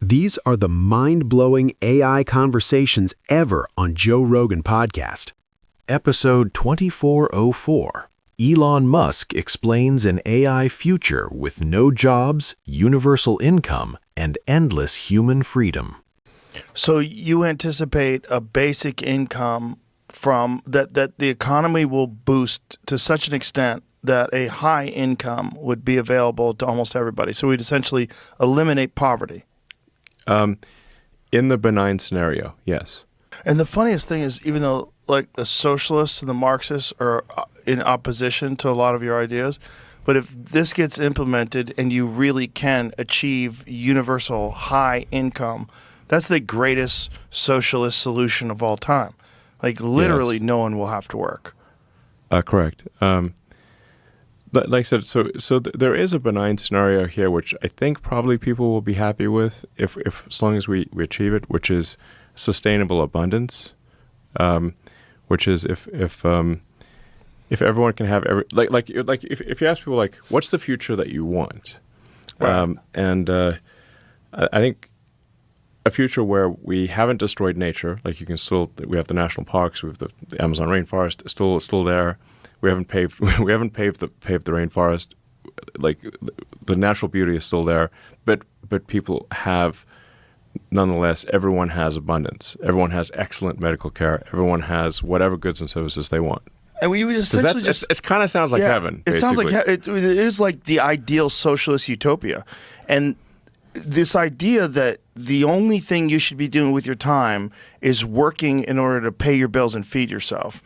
These are the mind-blowing AI conversations ever on Joe Rogan Podcast. Episode 2404. Elon Musk explains an AI future with no jobs, universal income, and endless human freedom. So you anticipate a basic income from that the economy will boost to such an extent that a high income would be available to almost everybody. So we'd essentially eliminate poverty. In the benign scenario, yes. And the funniest thing is, even though like the socialists and the Marxists are in opposition to a lot of your ideas, but if this gets implemented and you really can achieve universal high income, that's the greatest socialist solution of all time. Like literally no one will have to work. Correct. But like I said, so there is a benign scenario here, which I think probably people will be happy with if as long as we achieve it, which is sustainable abundance, which is if everyone can have if you ask people like, what's the future that you want, Right. I think a future where we haven't destroyed nature, like we have the national parks, we have the Amazon rainforest still there. We haven't paved the rainforest. Like the natural beauty is still there, but people have, nonetheless, everyone has abundance. Everyone has excellent medical care. Everyone has whatever goods and services they want. And we would essentially it kind of sounds like heaven. It sounds like basically. it is like the ideal socialist utopia, and this idea that the only thing you should be doing with your time is working in order to pay your bills and feed yourself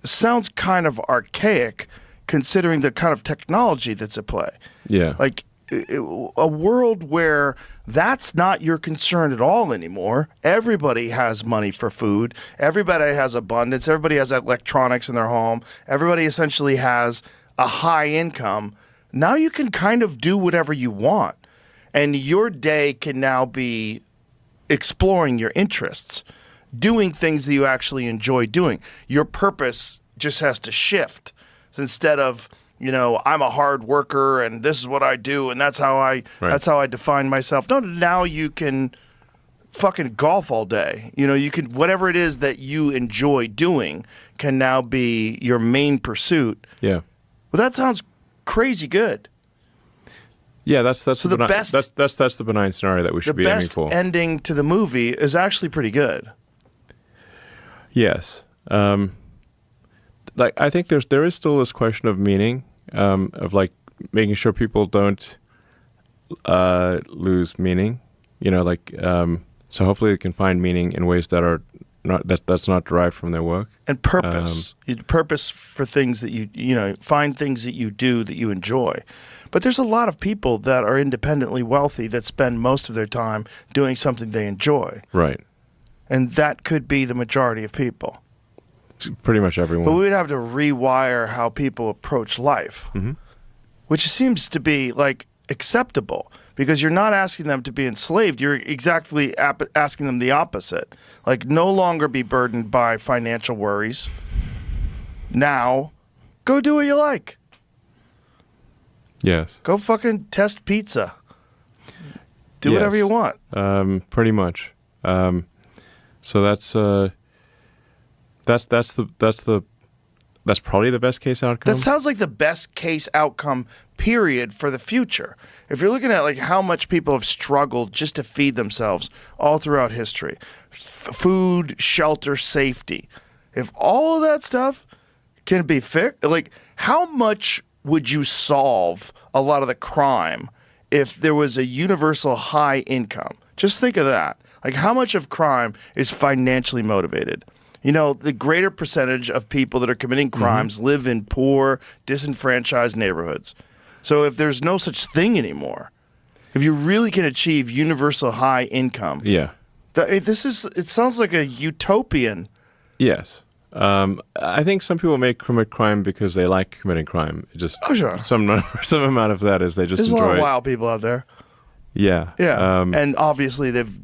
sounds kind of archaic, considering the kind of technology that's at play. Yeah. Like a world where that's not your concern at all anymore. Everybody has money for food. Everybody has abundance. Everybody has electronics in their home. Everybody essentially has a high income. Now you can kind of do whatever you want. And your day can now be exploring your interests, doing things that you actually enjoy doing. Your purpose just has to shift. So instead of, I'm a hard worker and this is what I do and that's how I define myself. No, now you can fucking golf all day. You can, whatever it is that you enjoy doing can now be your main pursuit. Yeah. Well, that sounds crazy good. Yeah, that's So the best- that's the benign scenario that we should The be aiming best for. ending to the movie is actually pretty good. Yes. I think there is still this question of meaning, of like making sure people don't lose meaning. So hopefully they can find meaning in ways that are that's not derived from their work. And purpose. Purpose for things that you find things that you do that you enjoy. But there's a lot of people that are independently wealthy that spend most of their time doing something they enjoy. Right. And that could be the majority of people. It's pretty much everyone. But we'd have to rewire how people approach life, which seems to be like acceptable because you're not asking them to be enslaved. You're exactly asking them the opposite. Like no longer be burdened by financial worries. Now, go do what you like. Yes. Go fucking test pizza. Do whatever you want. Pretty much. So that's probably the best case outcome. That sounds like the best case outcome, period, for the future. If you're looking at like how much people have struggled just to feed themselves all throughout history, food, shelter, safety. If all of that stuff can be fixed, like how much would you solve a lot of the crime if there was a universal high income? Just think of that. Like how much of crime is financially motivated? The greater percentage of people that are committing crimes live in poor, disenfranchised neighborhoods. So if there's no such thing anymore, if you really can achieve universal high income, it sounds like a utopian. Yes. I think some people may commit crime because they like committing crime. Sure. Some amount of that is they just There's enjoy a lot of it. wild people out there. Yeah. Yeah. And obviously they've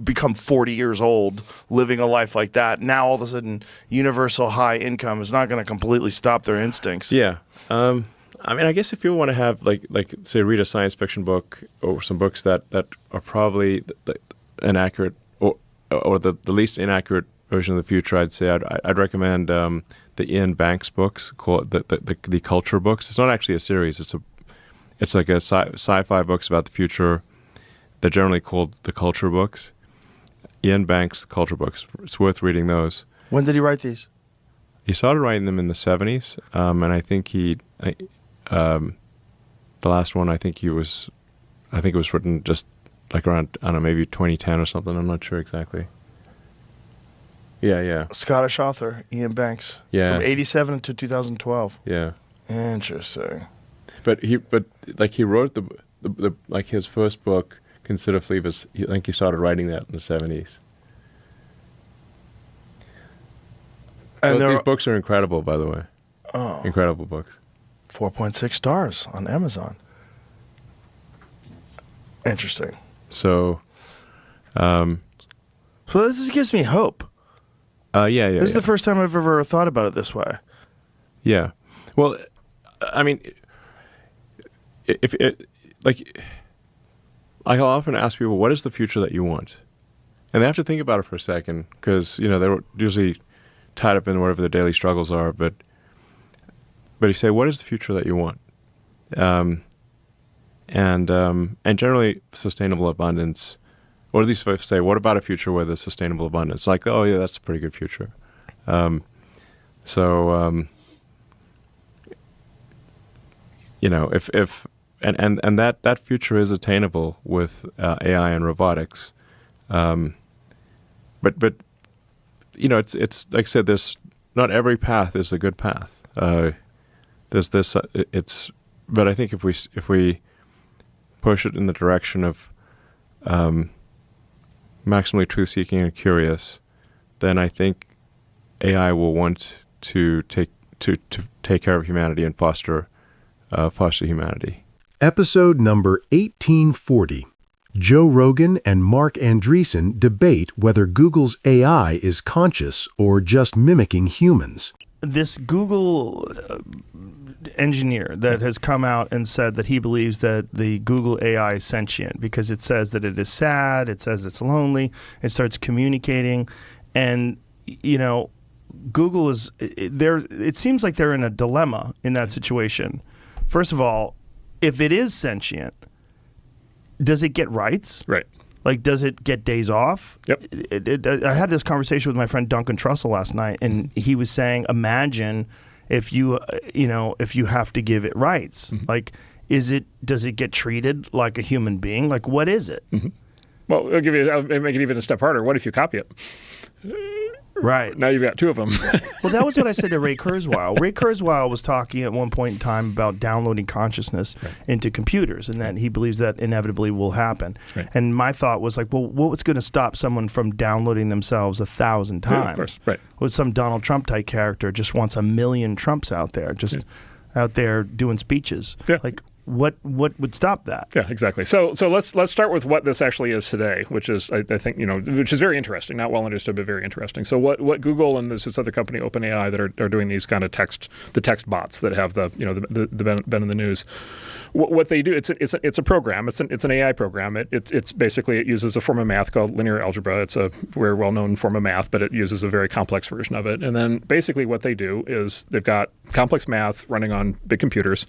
become 40 years old living a life like that. Now all of a sudden universal high income is not going to completely stop their instincts. Yeah. I mean, I guess if you want to have like say read a science fiction book or some books that are probably inaccurate or the least inaccurate version of the future, I'd say I'd recommend the Ian Banks books called the Culture books. It's not actually a series. It's like a sci-fi books about the future. They're generally called the Culture books. Ian Banks Culture books. It's worth reading those. When did he write these? He started writing them in the 70s, and I think the last one, I think it was written just like around, I don't know, maybe 2010 or something. I'm not sure exactly. Yeah. Scottish author, Ian Banks. Yeah. From 87 to 2012. Yeah. Interesting. But he wrote the like his first book, Consider Fleavus. I think he started writing that in the 70s. And these books are incredible, by the way. Oh. Incredible books. 4.6 stars on Amazon. Interesting. So this gives me hope. Yeah. This is the first time I've ever thought about it this way. Yeah. Well, I mean, I'll often ask people, what is the future that you want? And they have to think about it for a second because, they're usually tied up in whatever their daily struggles are. But you say, what is the future that you want? And generally sustainable abundance, or at least if I say, what about a future where there's sustainable abundance? Like, oh yeah, that's a pretty good future. And that future is attainable with AI and robotics. But it's like I said, there's not every path is a good path. There's this, but I think if we push it in the direction of maximally truth-seeking and curious, then I think AI will want to take care of humanity and foster humanity. Episode number 1840. Joe Rogan and Mark Andreessen debate whether Google's AI is conscious or just mimicking humans. This Google engineer that has come out and said that he believes that the Google AI is sentient because it says that it is sad, it says it's lonely, it starts communicating, and Google is there. It seems like they're in a dilemma in that situation. First of all, if it is sentient, does it get rights? Right. Like, does it get days off? Yep. I had this conversation with my friend Duncan Trussell last night, and he was saying, imagine if you have to give it rights. Mm-hmm. Like, does it get treated like a human being? Like, what is it? Mm-hmm. Well, I'll make it even a step harder. What if you copy it? Right. Now you've got two of them. Well, that was what I said to Ray Kurzweil. Ray Kurzweil was talking at one point in time about downloading consciousness into computers, and that he believes that inevitably will happen. Right. And my thought was like, well, what's going to stop someone from downloading themselves 1,000 times? Yeah, of course. Right. With some Donald Trump type character just wants 1 million Trumps out there, out there doing speeches. Yeah. Like, what would stop that? Yeah, exactly. So let's start with what this actually is today, which is I think which is very interesting, not well understood, but very interesting. So what Google and this other company OpenAI that are doing these kind of text bots that have the been in the news. What they do, it's a program. It's an AI program. It's basically it uses a form of math called linear algebra. It's a very well known form of math, but it uses a very complex version of it. And then basically what they do is they've got complex math running on big computers.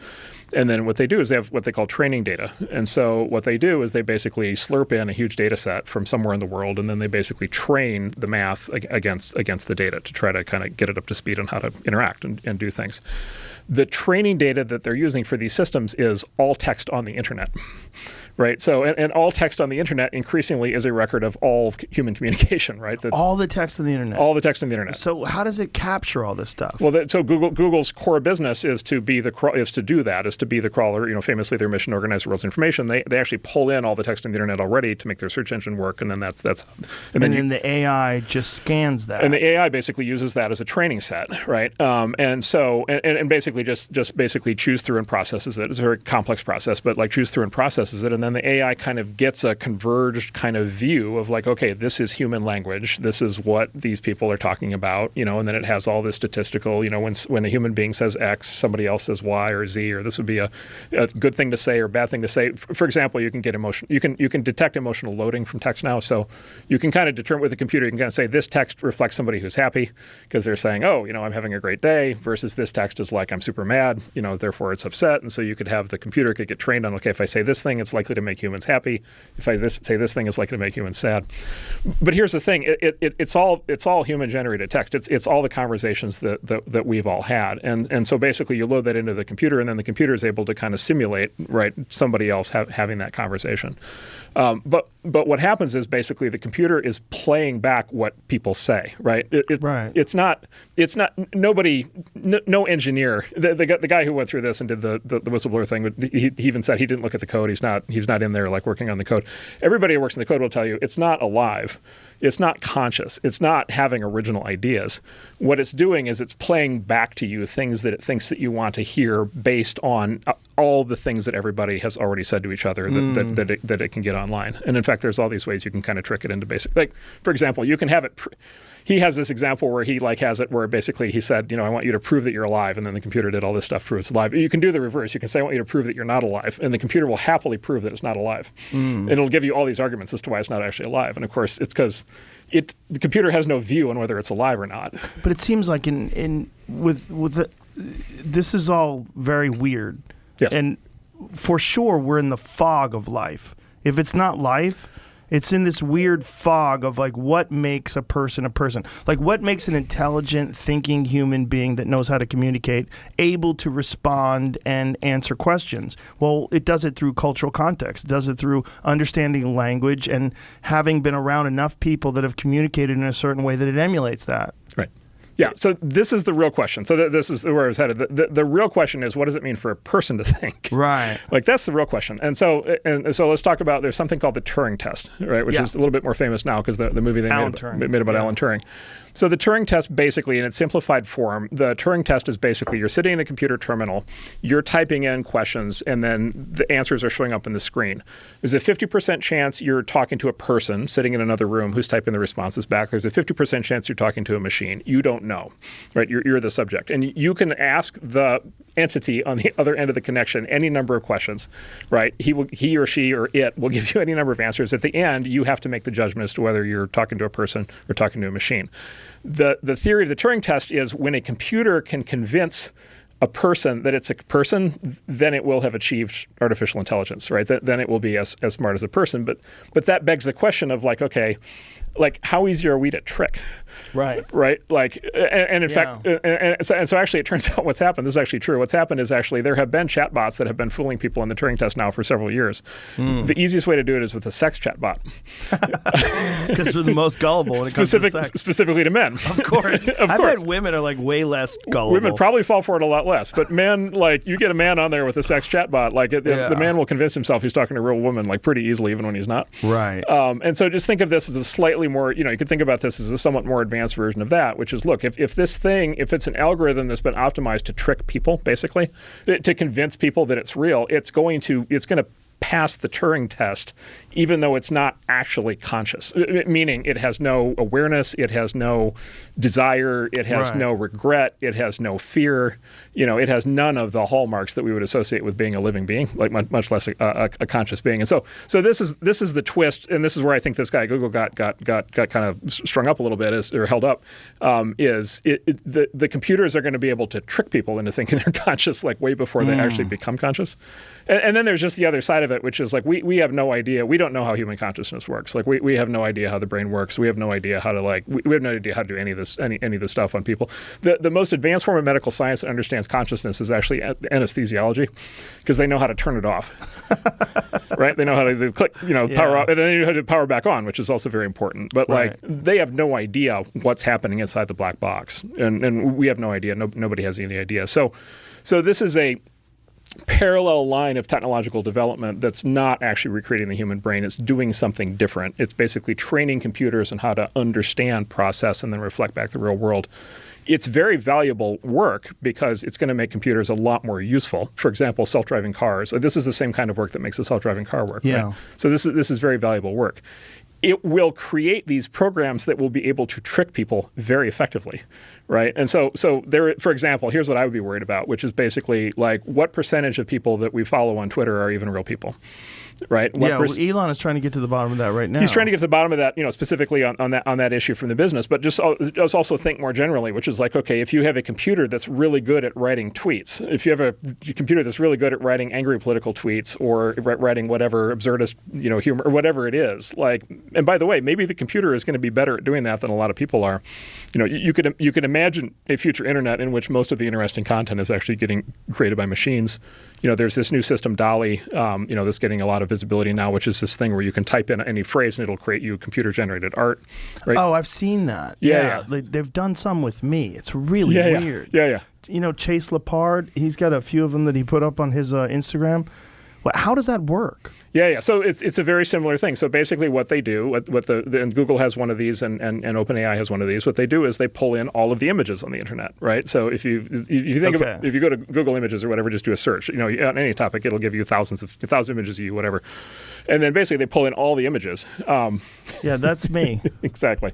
And then what they do is they have what they call training data. And so what they do is they basically slurp in a huge data set from somewhere in the world, and then they basically train the math against the data to try to kind of get it up to speed on how to interact and do things. The training data that they're using for these systems is all text on the internet. Right. So, and all text on the internet increasingly is a record of all human communication, right? That's all the text on the internet. All the text on the internet. So, how does it capture all this stuff? Well, so Google's core business is to be the crawler. Famously, their mission: organize the world's information. They actually pull in all the text on the internet already to make their search engine work, and then that's and then the AI just scans that. And the AI basically uses that as a training set, right? And basically just basically chews through and processes it. It's a very complex process, but like chews through and processes it, and then the AI kind of gets a converged kind of view of like, okay, this is human language. This is what these people are talking about, and then it has all this statistical, when a human being says X, somebody else says Y or Z, or this would be a good thing to say or bad thing to say. For example, you can get you can detect emotional loading from text now. So you can kind of determine with the computer, you can kind of say this text reflects somebody who's happy because they're saying, oh, I'm having a great day, versus this text is like, I'm super mad, therefore it's upset. And so you could have the computer could get trained on, okay, if I say this thing, it's likely to make humans happy. If I say this thing, it's likely to make humans sad. But here's the thing: it's all human generated text. It's all the conversations that we've all had, and so basically you load that into the computer, and then the computer is able to kind of simulate somebody else having that conversation. But what happens is basically the computer is playing back what people say, right? Right. It's not no engineer. The guy who went through this and did the whistleblower thing, he even said he didn't look at the code. He's not in there like working on the code. Everybody who works in the code will tell you it's not alive. It's not conscious. It's not having original ideas. What it's doing is it's playing back to you things that it thinks that you want to hear based on all the things that everybody has already said to each other that it can get online. And in fact, there's all these ways you can kind of trick it into basic. Like, for example, you can have it. He has this example where he has it where basically he said, I want you to prove that you're alive, and then the computer did all this stuff to prove it's alive. You can do the reverse. You can say, I want you to prove that you're not alive, and the computer will happily prove that it's not alive. And it'll give you all these arguments as to why it's not actually alive. And of course, it's because the computer has no view on whether it's alive or not. But it seems like this is all very weird. Yes. And for sure, we're in the fog of life. If it's not life, it's in this weird fog of like what makes a person. Like what makes an intelligent, thinking human being that knows how to communicate able to respond and answer questions? Well, it does it through cultural context. It does it through understanding language and having been around enough people that have communicated in a certain way that it emulates that. Right. Yeah, so this is the real question. So this is where I was headed. The real question is, what does it mean for a person to think? Right. Like, that's the real question. And so let's talk about, there's something called the Turing test, right, which is a little bit more famous now because the movie they made about Alan Turing. So the Turing test, basically, in its simplified form, the Turing test is basically you're sitting in a computer terminal, you're typing in questions, and then the answers are showing up on the screen. There's a 50% chance you're talking to a person sitting in another room who's typing the responses back. There's a 50% chance you're talking to a machine. You don't know, right? You're the subject. And you can ask the entity on the other end of the connection any number of questions, right? He or she or it will give you any number of answers. At the end, you have to make the judgment as to whether you're talking to a person or talking to a machine. The theory of the Turing test is when a computer can convince a person that it's a person, then it will have achieved artificial intelligence, right? Then it will be as smart as a person. But that begs the question of like, okay, like how easy are we to trick? Right. Like, and in fact, and so actually, it turns out what's happened. This is actually true. What's happened is actually there have been chatbots that have been fooling people in the Turing test now for several years. The easiest way to do it is with a sex chatbot, because they're the most gullible when it comes to sex. Specifically to men, of course. I bet women are like way less gullible. Women probably fall for it a lot less, but men, like you get a man on there with a sex chatbot, like the man will convince himself he's talking to a real woman like pretty easily, even when he's not. Right. And so just think of this as a slightly more, you could think about this as a somewhat more advanced version of that, which is, look, if it's an algorithm that's been optimized to trick people, basically, to convince people that it's real, it's going to pass the Turing test, even though it's not actually conscious, meaning it has no awareness, it has no desire, it has no regret, it has no fear, it has none of the hallmarks that we would associate with being a living being, like much less a conscious being. And so this is the twist, and this is where I think this guy at Google got kind of strung up a little bit, or held up, the computers are going to be able to trick people into thinking they're conscious, like way before they actually become conscious. And then there's just the other side of it, which is like we have no idea. We don't know how human consciousness works. Like we have no idea how the brain works. We have no idea how to we have no idea how to do any of this stuff on people. The most advanced form of medical science that understands consciousness is actually anesthesiology, because they know how to turn it off. Right? They know how to click, power off, and then they know how to power back on, which is also very important. But like they have no idea what's happening inside the black box, and we have no idea. Nobody has any idea. So this is parallel line of technological development that's not actually recreating the human brain. It's doing something different. It's basically training computers on how to understand, process, and then reflect back the real world. It's very valuable work because it's going to make computers a lot more useful. For example, self-driving cars. This is the same kind of work that makes a self-driving car work. Yeah. Right? So this is very valuable work. It will create these programs that will be able to trick people very effectively, right? And so there, for example, here's what I would be worried about, which is basically like what percentage of people that we follow on Twitter are even real people, right? Elon is trying to get to the bottom of that right now. He's trying to get to the bottom of that, specifically on that issue from the business, but just also think more generally, which is like, okay, if you have a computer that's really good at writing tweets, if you have a computer that's really good at writing angry political tweets or writing whatever absurdist, humor or whatever it is, like, and by the way, maybe the computer is going to be better at doing that than a lot of people are. You could imagine a future internet in which most of the interesting content is actually getting created by machines. There's this new system, DALL-E, that's getting a lot of visibility now, which is this thing where you can type in any phrase and it'll create you computer-generated art. Right? Oh, I've seen that. Yeah. They've done some with me. It's really weird. Yeah. Chase Lepard, he's got a few of them that he put up on his Instagram. Well, how does that work? Yeah. So it's a very similar thing. So basically what they do, and Google has one of these and OpenAI has one of these, what they do is they pull in all of the images on the internet, right? So if you think of if you go to Google Images or whatever, just do a search, on any topic, it'll give you 1,000 images of you, whatever. And then basically they pull in all the images. Yeah, that's me. Exactly.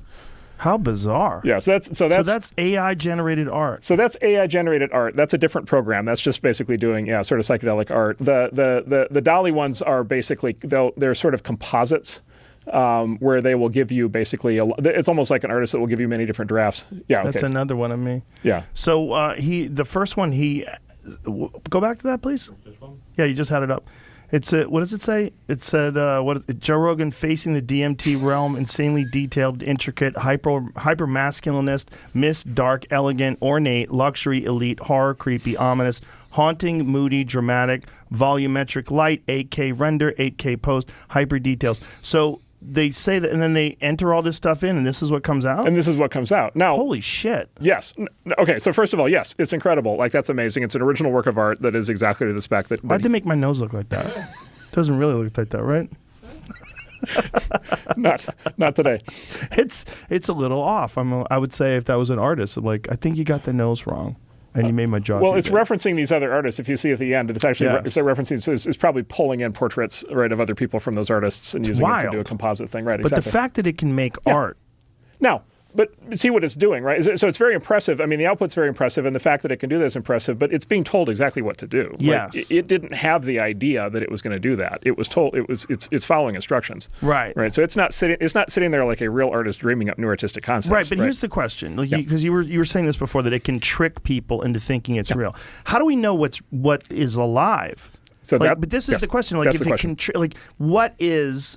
How bizarre. Yeah, so that's AI-generated art. So that's AI-generated art. That's a different program. That's just basically doing sort of psychedelic art. The DALL-E ones are basically they're sort of composites where they will give you basically it's almost like an artist that will give you many different drafts. Yeah, that's another one of me. Yeah. So the first one go back to that, please. This one? Yeah, you just had it up. It's what does it say? It said, Joe Rogan facing the DMT realm, insanely detailed, intricate, hyper masculinist, dark, elegant, ornate, luxury, elite, horror, creepy, ominous, haunting, moody, dramatic, volumetric, light, 8K render, 8K post, hyper details. So they say that, and then they enter all this stuff in, and this is what comes out? And this is what comes out. Now, holy shit. Yes. Okay, so first of all, yes, it's incredible. Like, that's amazing. It's an original work of art that is exactly to the spec that... Why'd they make my nose look like that? Doesn't really look like that, right? Not today. It's a little off. I would say if that was an artist, like, I think you got the nose wrong. And you made my jaw. Well, it's referencing these other artists. If you see at the end, it's actually referencing. It's probably pulling in portraits, right, of other people from those artists and using it to do a composite thing, right? But the fact that it can make art. Now, but see what it's doing, right? So it's very impressive. I mean, the output's very impressive, and the fact that it can do that is impressive. But it's being told exactly what to do. Yes. Like, it didn't have the idea that it was going to do that. It was told. It's following instructions. Right. Right. So it's not sitting there like a real artist dreaming up new artistic concepts. Right. But here's the question, because you were saying this before, that it can trick people into thinking it's real. How do we know what is alive? So but this is the question. Like, if it can, what is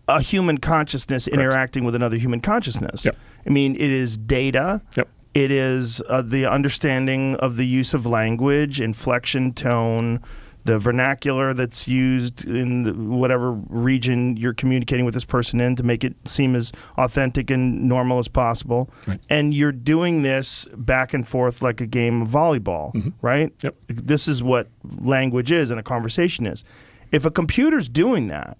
a human consciousness interacting with another human consciousness? Yep. I mean, it is data. Yep. It is the understanding of the use of language, inflection, tone, the vernacular that's used in whatever region you're communicating with this person in to make it seem as authentic and normal as possible. Right. And you're doing this back and forth like a game of volleyball, right? Yep. This is what language is and a conversation is. If a computer's doing that,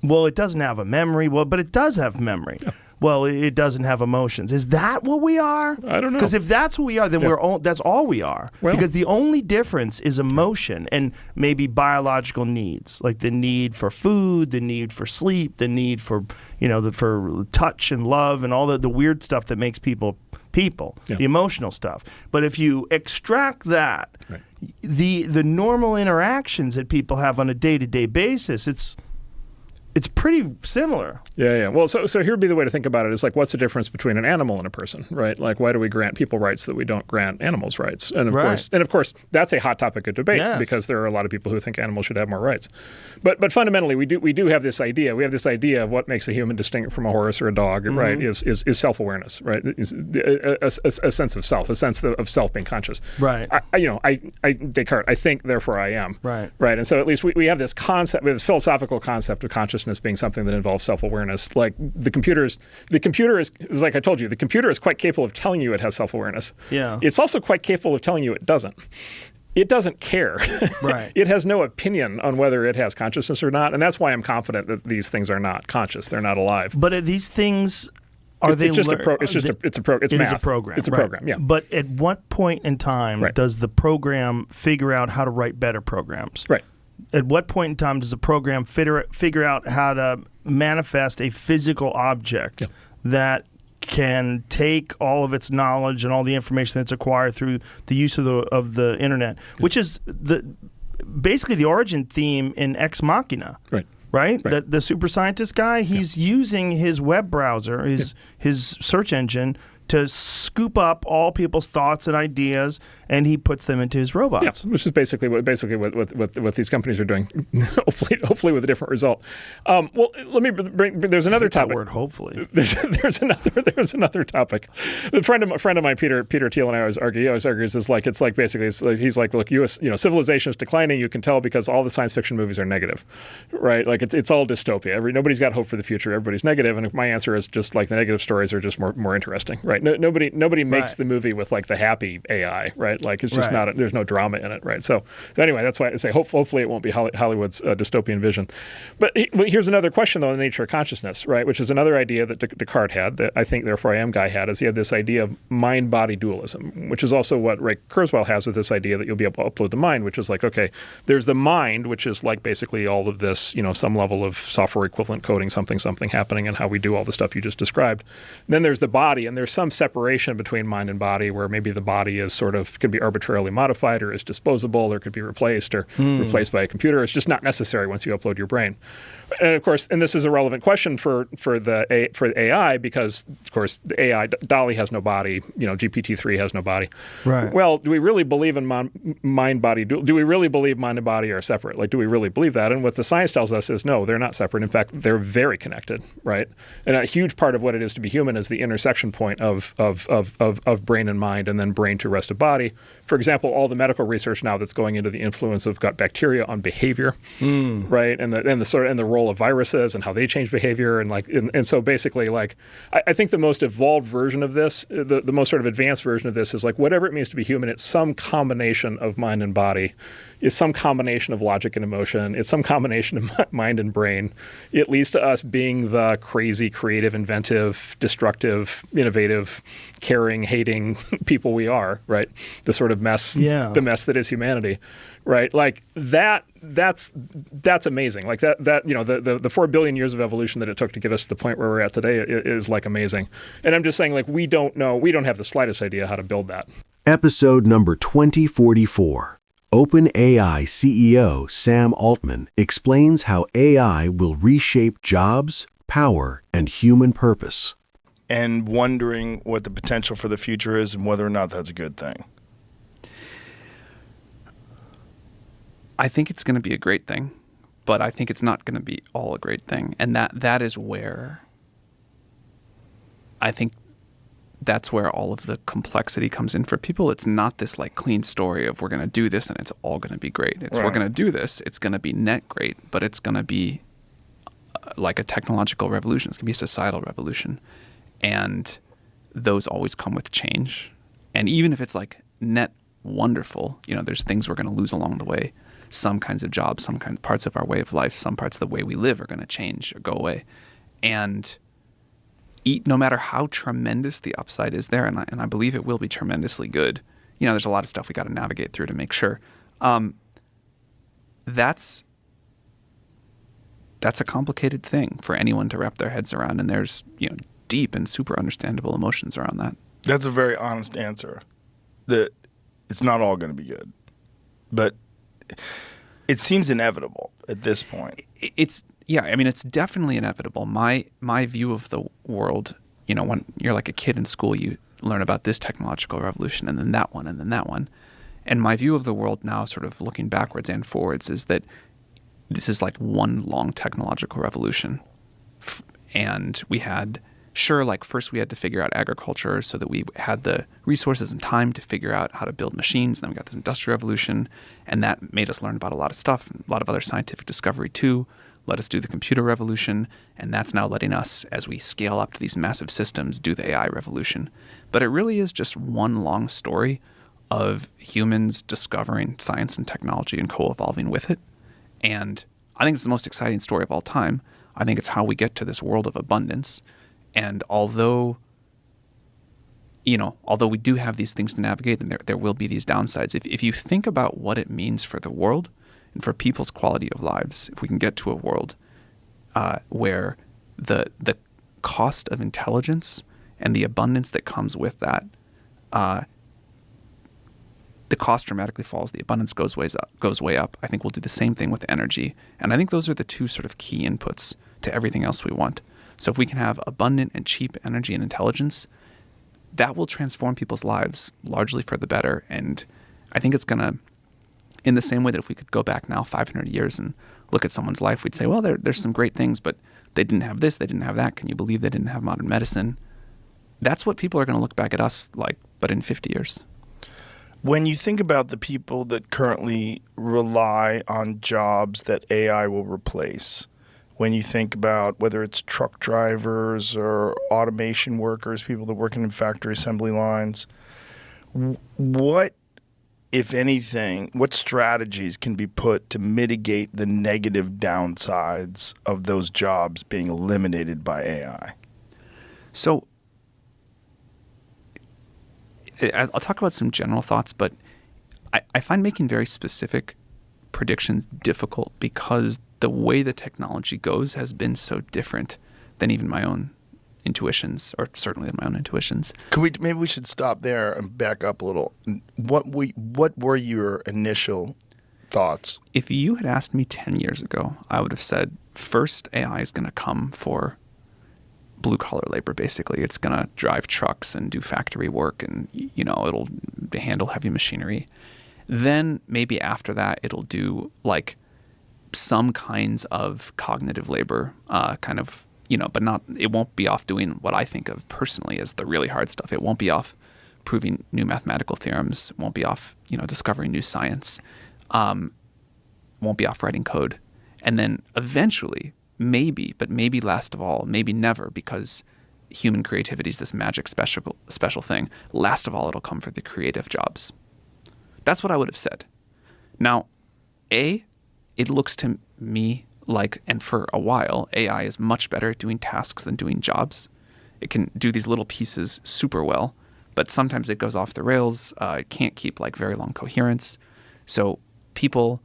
well, it doesn't have a memory. Well, but it does have memory. Yeah. Well, it doesn't have emotions. Is that what we are? I don't know. Because if that's what we are, then that's all we are. Well, because the only difference is emotion and maybe biological needs, like the need for food, the need for sleep, the need for for touch and love and all the weird stuff that makes people, the emotional stuff. But if you extract that, the normal interactions that people have on a day-to-day basis, it's pretty similar. Yeah. Well, so here would be the way to think about it is like, what's the difference between an animal and a person, right? Like, why do we grant people rights that we don't grant animals rights? And of course, that's a hot topic of debate because there are a lot of people who think animals should have more rights. But fundamentally, we do have this idea. We have this idea of what makes a human distinct from a horse or a dog, right? Is self-awareness, right? A sense of self, a sense of self being conscious. Right. I Descartes. I think, therefore I am. Right. Right. And so at least we have this concept, this philosophical concept of consciousness being something that involves self-awareness. Like the computer is like I told you, the computer is quite capable of telling you it has self-awareness. Yeah. It's also quite capable of telling you it doesn't. it doesn't care. Right. It has no opinion on whether it has consciousness or not, and that's why I'm confident that these things are not conscious. They're not alive. But are these things... It's just a program. It's It math. is a program. It's a right. program. Yeah. But at what point in time does the program figure out how to write better programs? Right. At what point in time does the program figure out how to manifest a physical object that can take all of its knowledge and all the information that's acquired through the use of the internet, which is basically the origin theme in Ex Machina. Right? The super scientist guy, he's using his web browser, his search engine, to scoop up all people's thoughts and ideas, and he puts them into his robots. Yeah, which is basically what these companies are doing. hopefully with a different result. Well, let me bring. There's another topic. That word, hopefully. There's another topic. A friend of mine, Peter Thiel, and I always argue. He always argues he's like, look, U.S. civilization is declining. You can tell because all the science fiction movies are negative, right? Like it's all dystopia. Nobody's got hope for the future. Everybody's negative. And my answer is just like the negative stories are just more interesting, right? Nobody makes the movie with like the happy AI, right? Like it's just not. There's no drama in it, right? So anyway, that's why I say hopefully it won't be Hollywood's dystopian vision. But here's another question though: the nature of consciousness, right? Which is another idea that Descartes had. That I think therefore I am guy had. Is he had this idea of mind-body dualism, which is also what Ray Kurzweil has with this idea that you'll be able to upload the mind, which is like okay, there's the mind, which is like basically all of this, some level of software equivalent coding, something happening, and how we do all the stuff you just described. And then there's the body, and there's some separation between mind and body where maybe the body is could be arbitrarily modified or is disposable or could be replaced or replaced by a computer. It's just not necessary once you upload your brain. And of course, and this is a relevant question for the AI because of course the AI DALL-E has no body, GPT-3 has no body. Right. Well, do we really believe in mind body? Do we really believe mind and body are separate? Like, do we really believe that? And what the science tells us is no, they're not separate. In fact, they're very connected, right? And a huge part of what it is to be human is the intersection point of brain and mind, and then brain to rest of body. For example, all the medical research now that's going into the influence of gut bacteria on behavior, right? And the role of viruses and how they change behavior, and so basically, like I think the most evolved version of this, the most sort of advanced version of this, is like whatever it means to be human. It's some combination of mind and body. It's some combination of logic and emotion. It's some combination of mind and brain. It leads to us being the crazy, creative, inventive, destructive, innovative, caring, hating people we are, right? The sort of mess, the mess that is humanity, right? Like that's amazing. Like the 4 billion years of evolution that it took to get us to the point where we're at today is like amazing. And I'm just saying, like, we don't have the slightest idea how to build that. Episode number 2044. OpenAI CEO Sam Altman explains how AI will reshape jobs, power, and human purpose. And wondering what the potential for the future is and whether or not that's a good thing. I think it's going to be a great thing, but I think it's not going to be all a great thing. And that is where I think that's where all of the complexity comes in for people. It's not this like clean story of we're going to do this and it's all going to be great. It's we're going to do this, it's going to be net great, but it's going to be like a technological revolution. It's going to be a societal revolution. And those always come with change. And even if it's like net wonderful, there's things we're going to lose along the way. Some kinds of jobs, some kind of parts of our way of life, some parts of the way we live are going to change or go away. And no matter how tremendous the upside is there, and I believe it will be tremendously good. There's a lot of stuff we got to navigate through to make sure. That's a complicated thing for anyone to wrap their heads around, and there's deep and super understandable emotions around that. That's a very honest answer. That it's not all going to be good, but it seems inevitable at this point. It's definitely inevitable. My view of the world, when you're like a kid in school, you learn about this technological revolution and then that one and then that one. And my view of the world now, sort of looking backwards and forwards, is that this is like one long technological revolution. And we had, first we had to figure out agriculture so that we had the resources and time to figure out how to build machines. Then we got this industrial revolution, and that made us learn about a lot of stuff, a lot of other scientific discovery too. Let us do the computer revolution, and that's now letting us, as we scale up to these massive systems, do the AI revolution. But it really is just one long story of humans discovering science and technology and co-evolving with it. And I think it's the most exciting story of all time. I think it's how we get to this world of abundance. And although we do have these things to navigate, and there will be these downsides, if you think about what it means for the world and for people's quality of lives, if we can get to a world where the cost of intelligence and the abundance that comes with that, the cost dramatically falls, the abundance goes way up. I think we'll do the same thing with energy. And I think those are the two sort of key inputs to everything else we want. So if we can have abundant and cheap energy and intelligence, that will transform people's lives largely for the better. And I think it's going to, in the same way that if we could go back now 500 years and look at someone's life, we'd say, well, there's some great things, but they didn't have this, they didn't have that. Can you believe they didn't have modern medicine? That's what people are going to look back at us like, but in 50 years. When you think about the people that currently rely on jobs that AI will replace, when you think about whether it's truck drivers or automation workers, people that work in factory assembly lines, what, if anything, what strategies can be put to mitigate the negative downsides of those jobs being eliminated by AI? So I'll talk about some general thoughts, but I find making very specific predictions difficult because the way the technology goes has been so different than even my own intuitions, or certainly than my own intuitions. Maybe we should stop there and back up a little. What were your initial thoughts? If you had asked me 10 years ago, I would have said, first, AI is going to come for blue-collar labor, basically. It's going to drive trucks and do factory work, and, it'll handle heavy machinery. Then maybe after that, it'll do, like, some kinds of cognitive labor, but not, it won't be off doing what I think of personally as the really hard stuff. It won't be off proving new mathematical theorems. It won't be off, discovering new science. Won't be off writing code. And then eventually, maybe last of all, maybe never, because human creativity is this magic special thing. Last of all, it'll come for the creative jobs. That's what I would have said. Now, it looks to me like, and for a while, AI is much better at doing tasks than doing jobs. It can do these little pieces super well, but sometimes it goes off the rails. It can't keep like very long coherence. So people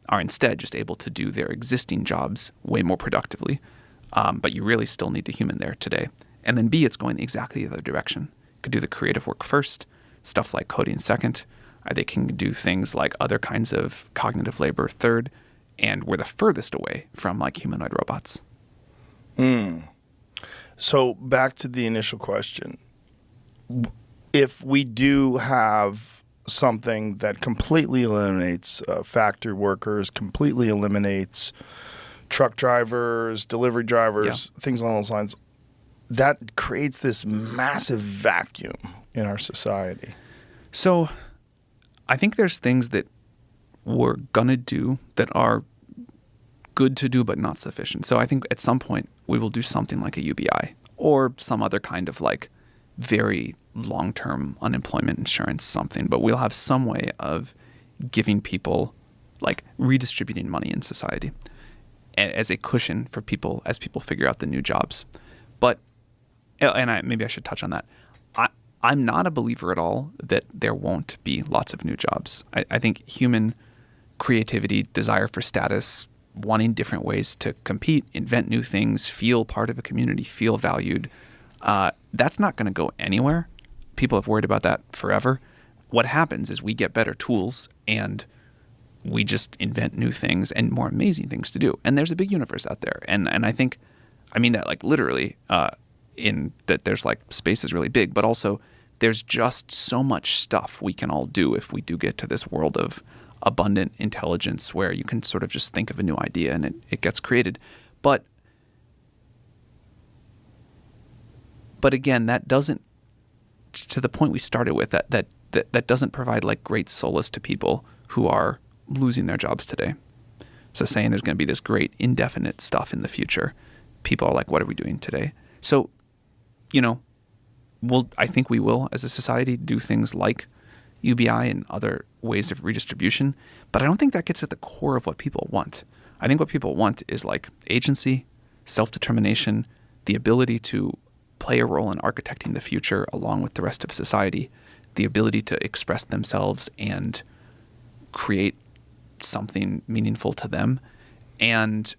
are instead just able to do their existing jobs way more productively. But you really still need the human there today. And then B, it's going exactly the other direction. It could do the creative work first, stuff like coding second. They can do things like other kinds of cognitive labor third. And we're the furthest away from like humanoid robots. So back to the initial question. If we do have something that completely eliminates factory workers, completely eliminates truck drivers, delivery drivers, things along those lines, that creates this massive vacuum in our society. So I think there's things that we're going to do that are good to do but not sufficient. So I think at some point we will do something like a UBI or some other kind of like very long-term unemployment insurance something, but we'll have some way of giving people, like redistributing money in society as a cushion for people as people figure out the new jobs. But, maybe I should touch on that. I'm not a believer at all that there won't be lots of new jobs. I think human creativity, desire for status, wanting different ways to compete, invent new things, feel part of a community, feel valued, that's not going to go anywhere. People have worried about that forever. What happens is we get better tools and we just invent new things and more amazing things to do. And there's a big universe out there. And I think, I mean that like literally, in that there's like space is really big, but also there's just so much stuff we can all do if we do get to this world of abundant intelligence where you can sort of just think of a new idea and it gets created. But again, that doesn't, to the point we started with, that doesn't provide like great solace to people who are losing their jobs today. So saying there's going to be this great indefinite stuff in the future, people are like, what are we doing today? So, I think we will as a society do things like, UBI and other ways of redistribution, but I don't think that gets at the core of what people want. I think what people want is like agency, self-determination, the ability to play a role in architecting the future along with the rest of society, the ability to express themselves and create something meaningful to them. And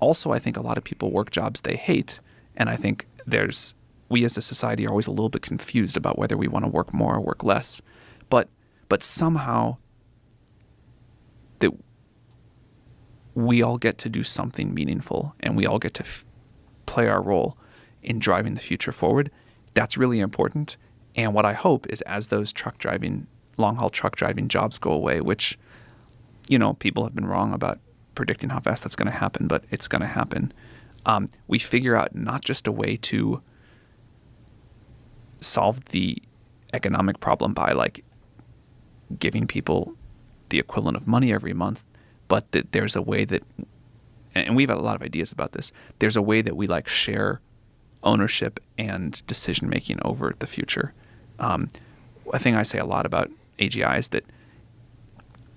also, I think a lot of people work jobs they hate, and I think we as a society are always a little bit confused about whether we want to work more or work less. But somehow that we all get to do something meaningful and we all get to play our role in driving the future forward. That's really important. And what I hope is as those long-haul truck driving jobs go away, which, people have been wrong about predicting how fast that's going to happen, but it's going to happen. We figure out not just a way to solve the economic problem by like giving people the equivalent of money every month, but that there's a way that, and we've had a lot of ideas about this, there's a way that we like share ownership and decision making over the future. A thing I say a lot about AGI is that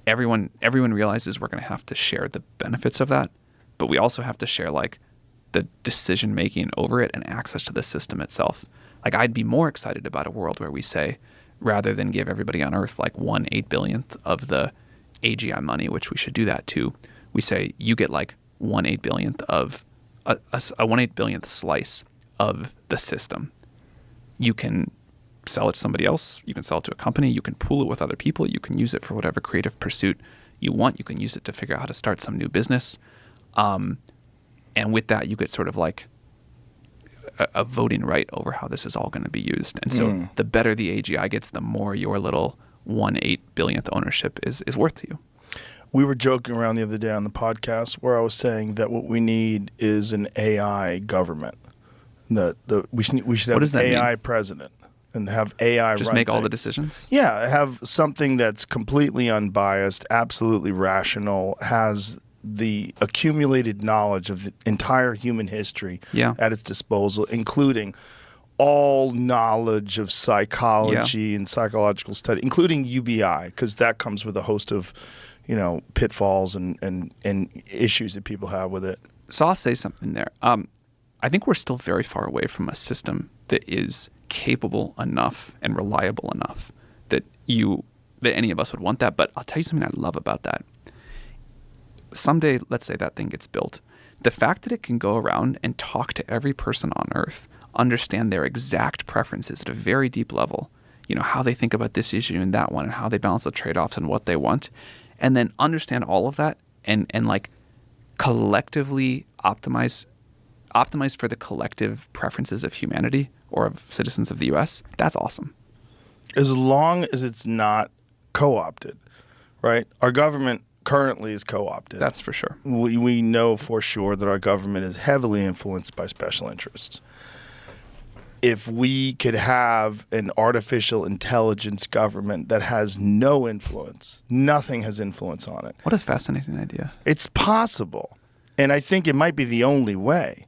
everyone realizes we're going to have to share the benefits of that, but we also have to share like the decision making over it and access to the system itself. Like I'd be more excited about a world where we say, rather than give everybody on Earth like 1/8 billionth of the AGI money, which we should do that too, we say you get like 1/8 billionth of a 1/8 billionth slice of the system. You can sell it to somebody else. You can sell it to a company. You can pool it with other people. You can use it for whatever creative pursuit you want. You can use it to figure out how to start some new business. And with that, you get sort of like a voting right over how this is all going to be used. And so the better the AGI gets, the more your little 1/8 billionth ownership is worth to you. We were joking around the other day on the podcast where I was saying that what we need is an AI government. We should have an AI president and have AI just run make all the things. decisions? Yeah, have something that's completely unbiased, absolutely rational, has the accumulated knowledge of the entire human history at its disposal, including all knowledge of psychology and psychological study, including UBI, because that comes with a host of, pitfalls and issues that people have with it. So I'll say something there. I think we're still very far away from a system that is capable enough and reliable enough that any of us would want that. But I'll tell you something I love about that. Someday, let's say that thing gets built. The fact that it can go around and talk to every person on Earth, understand their exact preferences at a very deep level, how they think about this issue and that one and how they balance the trade-offs and what they want, and then understand all of that and like collectively optimize for the collective preferences of humanity or of citizens of the U.S., that's awesome. As long as it's not co-opted, right? Our government currently is co-opted. That's for sure. We know for sure that our government is heavily influenced by special interests. If we could have an artificial intelligence government that has no influence, nothing has influence on it. What a fascinating idea. It's possible. And I think it might be the only way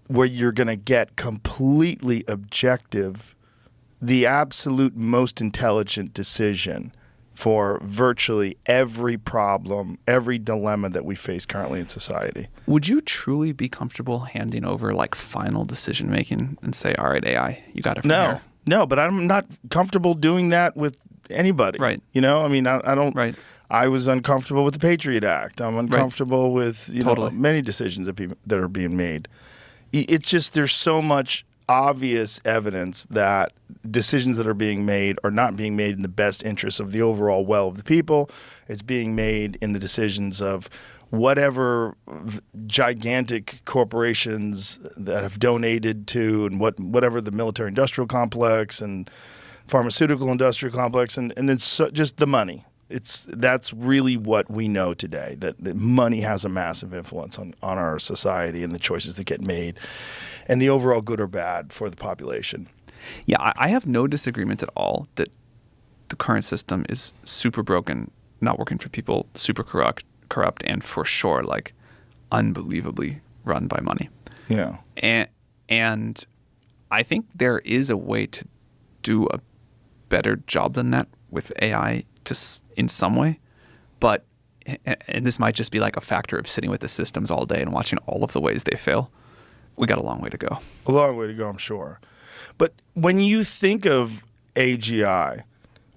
where you're going to get completely objective, the absolute most intelligent decision for virtually every problem, every dilemma that we face currently in society. Would you truly be comfortable handing over like final decision making and say, all right, AI, you got it from here? No, but I'm not comfortable doing that with anybody. Right. I don't. Right. I was uncomfortable with the Patriot Act. I'm uncomfortable with many decisions that are being made. It's just there's so much obvious evidence that decisions that are being made are not being made in the best interest of the overall well of the people. It's being made in the decisions of whatever gigantic corporations that have donated to and whatever the military industrial complex and pharmaceutical industrial complex and then just the money. That's really what we know today, that money has a massive influence on our society and the choices that get made and the overall good or bad for the population. Yeah, I have no disagreement at all that the current system is super broken, not working for people, super corrupt, and for sure, like, unbelievably run by money. Yeah. And I think there is a way to do a better job than that with AI in some way. But, and this might just be like a factor of sitting with the systems all day and watching all of the ways they fail. We got a long way to go. A long way to go, I'm sure. But when you think of AGI,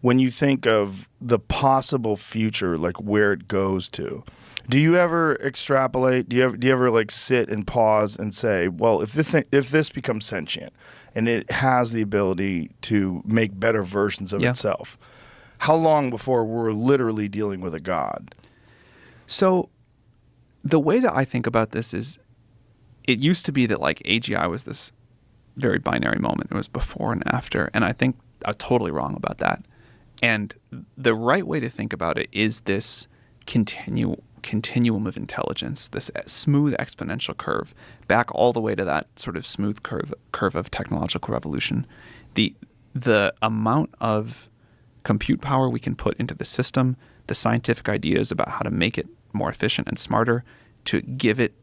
when you think of the possible future, like where it goes to, do you ever extrapolate? Do you ever like sit and pause and say, well, if this becomes sentient and it has the ability to make better versions of itself, how long before we're literally dealing with a god? So the way that I think about this is, it used to be that like AGI was this very binary moment. It was before and after. And I think I was totally wrong about that. And the right way to think about it is this continuum of intelligence, this smooth exponential curve, back all the way to that sort of smooth curve of technological revolution. The amount of compute power we can put into the system, the scientific ideas about how to make it more efficient and smarter, to give it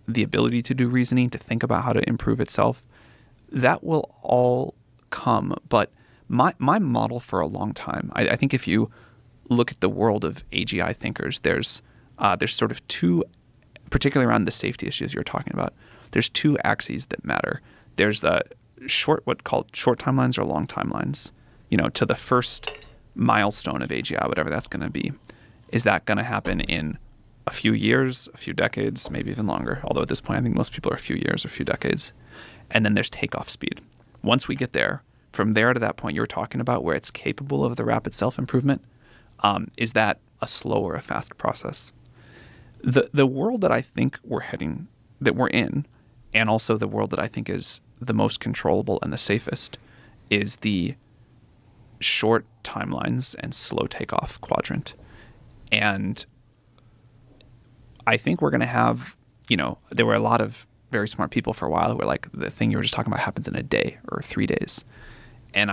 the ability to do reasoning, to think about how to improve itself, that will all come. But my model for a long time, I think if you look at the world of AGI thinkers, there's sort of two, particularly around the safety issues you're talking about, there's two axes that matter. There's the what called short timelines or long timelines, to the first milestone of AGI, whatever that's going to be. Is that going to happen in a few years, a few decades, maybe even longer? Although at this point, I think most people are a few years or a few decades. And then there's takeoff speed. Once we get there, from there to that point you're talking about where it's capable of the rapid self-improvement, is that a slow or a fast process? The world that I think that we're in, and also the world that I think is the most controllable and the safest, is the short timelines and slow takeoff quadrant. And I think we're going to have, there were a lot of very smart people for a while who were like, the thing you were just talking about happens in a day or 3 days. And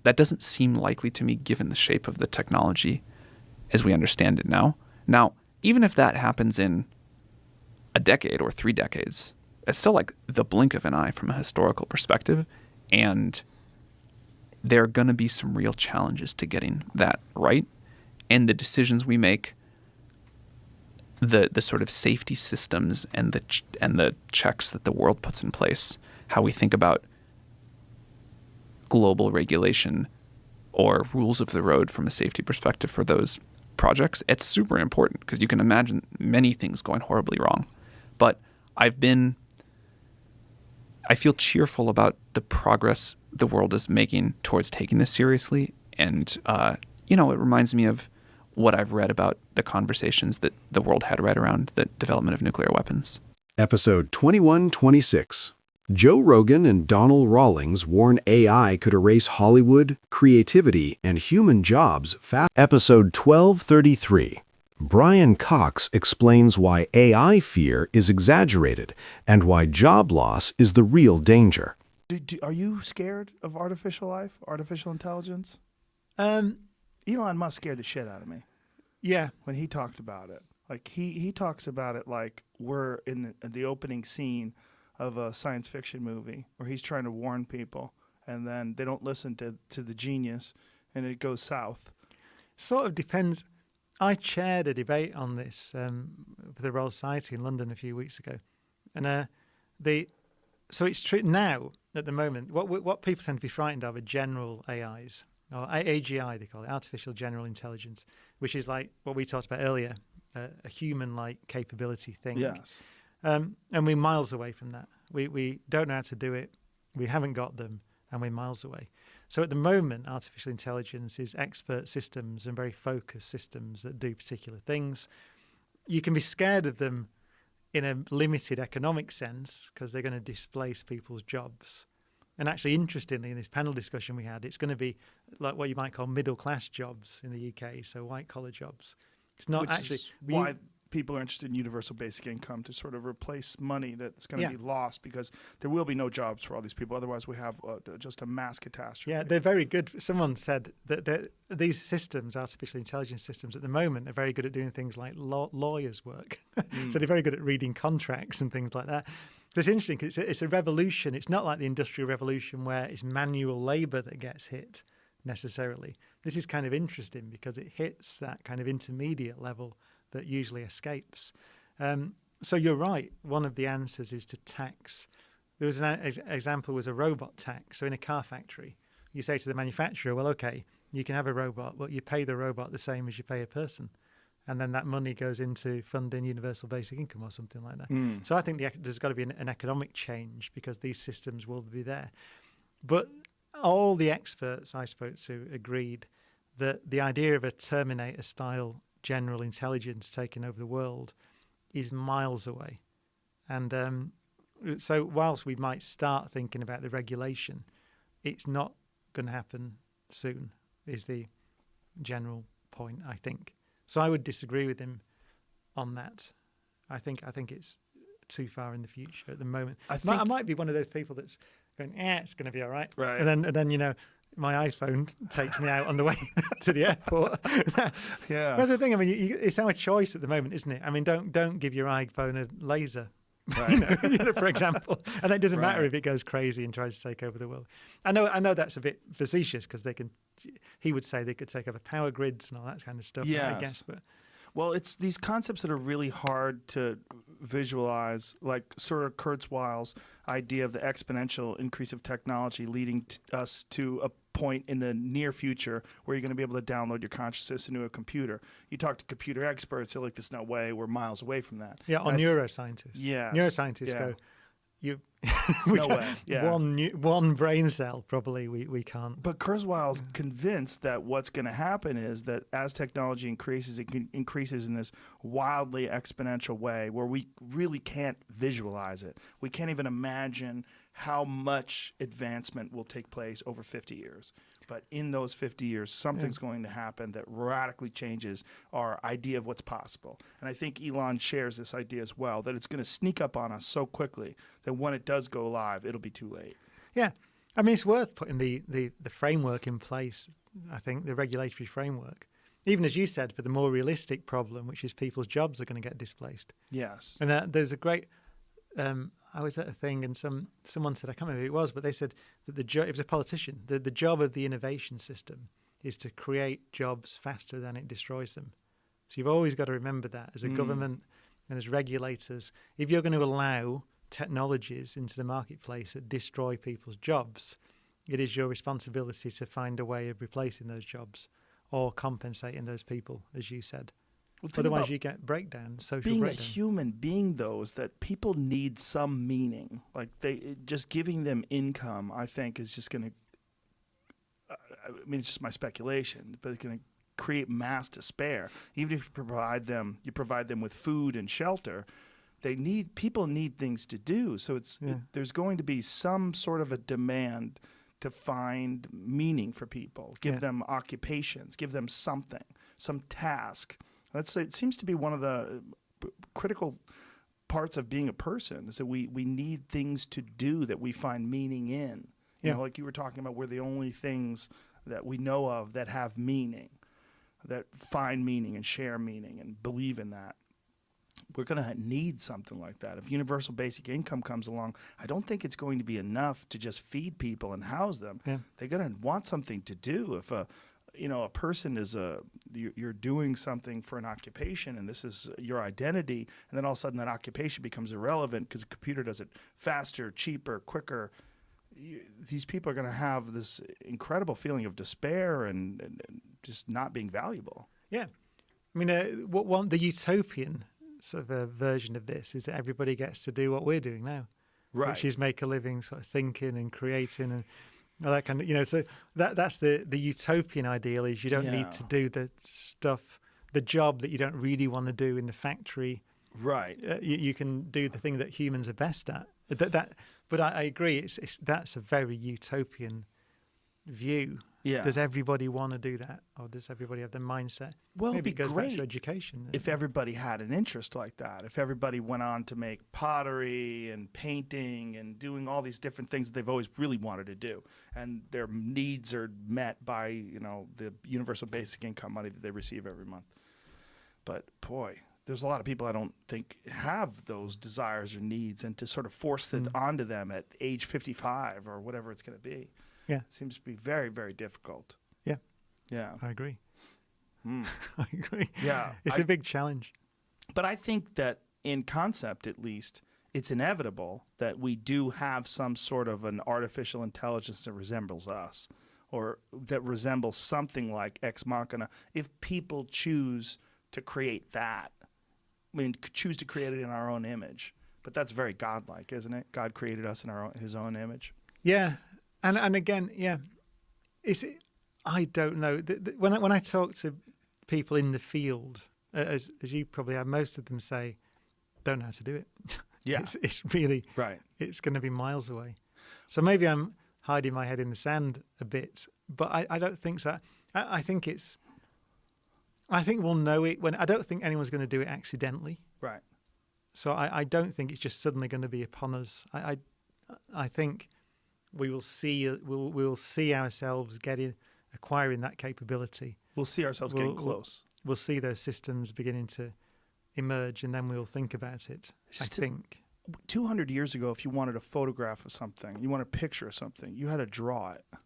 that doesn't seem likely to me given the shape of the technology as we understand it now. Now, even if that happens in a decade or 3 decades, it's still like the blink of an eye from a historical perspective. And there are going to be some real challenges to getting that right. And the decisions we make, the sort of safety systems and the checks that the world puts in place, how we think about global regulation or rules of the road from a safety perspective for those projects, it's super important because you can imagine many things going horribly wrong. But I feel cheerful about the progress the world is making towards taking this seriously. And, it reminds me of what I've read about the conversations that the world had right around the development of nuclear weapons. Episode 2126. Joe Rogan and Donald Rawlings warn AI could erase Hollywood, creativity, and human jobs fast. Episode 1233. Brian Cox explains why AI fear is exaggerated and why job loss is the real danger. Are you scared of artificial life, artificial intelligence? Elon Musk scared the shit out of me. Yeah. When he talked about it. Like, he talks about it like we're in the opening scene of a science fiction movie where he's trying to warn people, and then they don't listen to the genius, and it goes south. Sort of depends. I chaired a debate on this with the Royal Society in London a few weeks ago. And so it's true now, at the moment, what people tend to be frightened of are general AIs, or AGI they call it, artificial general intelligence, which is like what we talked about earlier, a human-like capability thing. Yes. And we're miles away from that. We don't know how to do it. We haven't got them, and we're miles away. So at the moment, artificial intelligence is expert systems and very focused systems that do particular things. You can be scared of them in a limited economic sense because they're going to displace people's jobs. And actually, interestingly, in this panel discussion we had, it's going to be like what you might call middle-class jobs in the UK, so white-collar jobs. It's not why people are interested in universal basic income, to sort of replace money that's going to be lost, because there will be no jobs for all these people. Otherwise, we have just a mass catastrophe. Yeah, they're very good. Someone said that these systems, artificial intelligence systems at the moment, are very good at doing things like lawyers' work. So they're very good at reading contracts and things like that. So it's interesting because it's a revolution. It's not like the Industrial Revolution where it's manual labor that gets hit. necessarily. This is kind of interesting because it hits that kind of intermediate level that usually escapes. So you're right. One of the answers is to tax. There was an example was a robot tax. So in a car factory, you say to the manufacturer, well, okay, you can have a robot, but you pay the robot the same as you pay a person. And then that money goes into funding universal basic income or something like that. So I think there's got to be an economic change because these systems will be there. But all the experts I spoke to agreed that the idea of a Terminator-style general intelligence taking over the world is miles away. And so whilst we might start thinking about the regulation, it's not going to happen soon, is the general point, I think. So I would disagree with him on that. I think it's too far in the future at the moment. I might be one of those people that's going, it's going to be all right. Right. And then my iPhone takes me out on the way to the airport. Yeah. That's the thing. I mean, it's our choice at the moment, isn't it? I mean, don't give your iPhone a laser. Right. For example, and it doesn't matter Right. if it goes crazy and tries to take over the world. I know that's a bit facetious because he would say they could take over power grids and all that kind of stuff. Yes. I guess, but Well, it's these concepts that are really hard to visualize, like sort of Kurzweil's idea of the exponential increase of technology leading us to a point in the near future where you're going to be able to download your consciousness into a computer. You talk to computer experts, they're like, there's no way, we're miles away from that. yeah, or neuroscientists. Yes. Neuroscientists Yeah. go, you No way. Yeah. one brain cell probably we can't. But Kurzweil's convinced that what's going to happen is that as technology increases, it increases in this wildly exponential way where we really can't visualize it. We can't even imagine how much advancement will take place over 50 years. But in those 50 years, something's going to happen that radically changes our idea of what's possible. And I think Elon shares this idea as well, that it's going to sneak up on us so quickly that when it does go live, it'll be too late. Yeah. I mean, it's worth putting the framework in place, I think, the regulatory framework. Even as you said, for the more realistic problem, which is people's jobs are going to get displaced. Yes. And there's a great... I was at a thing and someone said, I can't remember who it was, but they said that it was a politician, the job of the innovation system is to create jobs faster than it destroys them. So you've always got to remember that as a government and as regulators. If you're going to allow technologies into the marketplace that destroy people's jobs, it is your responsibility to find a way of replacing those jobs or compensating those people, as you said. Well, think Otherwise, about you get breakdown, social being breakdown. a human being, though, is that people need some meaning. Like just giving them income, I think, is just going to. I mean, it's just my speculation, but it's going to create mass despair. Even if you provide them with food and shelter, people need things to do. So there's going to be some sort of a demand to find meaning for people. Give them occupations. Give them something, some task. Let's say it seems to be one of the critical parts of being a person is that we need things to do that we find meaning in. You know, like you were talking about, we're the only things that we know of that have meaning, that find meaning and share meaning and believe in that. We're going to need something like that. If universal basic income comes along, I don't think it's going to be enough to just feed people and house them. Yeah. They're going to want something to do. If a person is you're doing something for an occupation and this is your identity, and then all of a sudden that occupation becomes irrelevant because a computer does it faster, cheaper, quicker. These people are going to have this incredible feeling of despair and just not being valuable. Yeah. I mean, the utopian sort of a version of this is that everybody gets to do what we're doing now, Right. which is make a living sort of thinking and creating and all that kind of, so that's the utopian ideal is you don't need to do the stuff, the job that you don't really want to do in the factory. Right. You can do the thing that humans are best at. But I agree, that's a very utopian view. Yeah. Does everybody want to do that, or does everybody have the mindset? Well, Maybe it'd be it goes great back to education. if everybody had an interest like that. If everybody went on to make pottery and painting and doing all these different things that they've always really wanted to do, and their needs are met by the universal basic income money that they receive every month. But boy, there's a lot of people I don't think have those desires or needs, and to sort of force it onto them at age 55 or whatever it's going to be. Yeah. Seems to be very, very difficult. Yeah, Yeah. I agree. I agree. Yeah. It's a big challenge. But I think that in concept, at least, it's inevitable that we do have some sort of an artificial intelligence that resembles us, or that resembles something like Ex Machina, if people choose to create that. I mean, choose to create it in our own image. But that's very godlike, isn't it? God created us in His own image. Yeah, and again, yeah, I don't know. When I talk to people in the field, as you probably have, most of them say, "Don't know how to do it." Yeah, it's really right. It's going to be miles away. So maybe I'm hiding my head in the sand a bit, but I don't think so. I think we'll know it when. I don't think anyone's going to do it accidentally. Right. So I don't think it's just suddenly going to be upon us. I think we will see ourselves acquiring that capability. We'll see ourselves getting close. We'll see those systems beginning to emerge, and then we'll think about it. I think 200 years ago, if you wanted a photograph of something, you want a picture of something, you had to draw it. I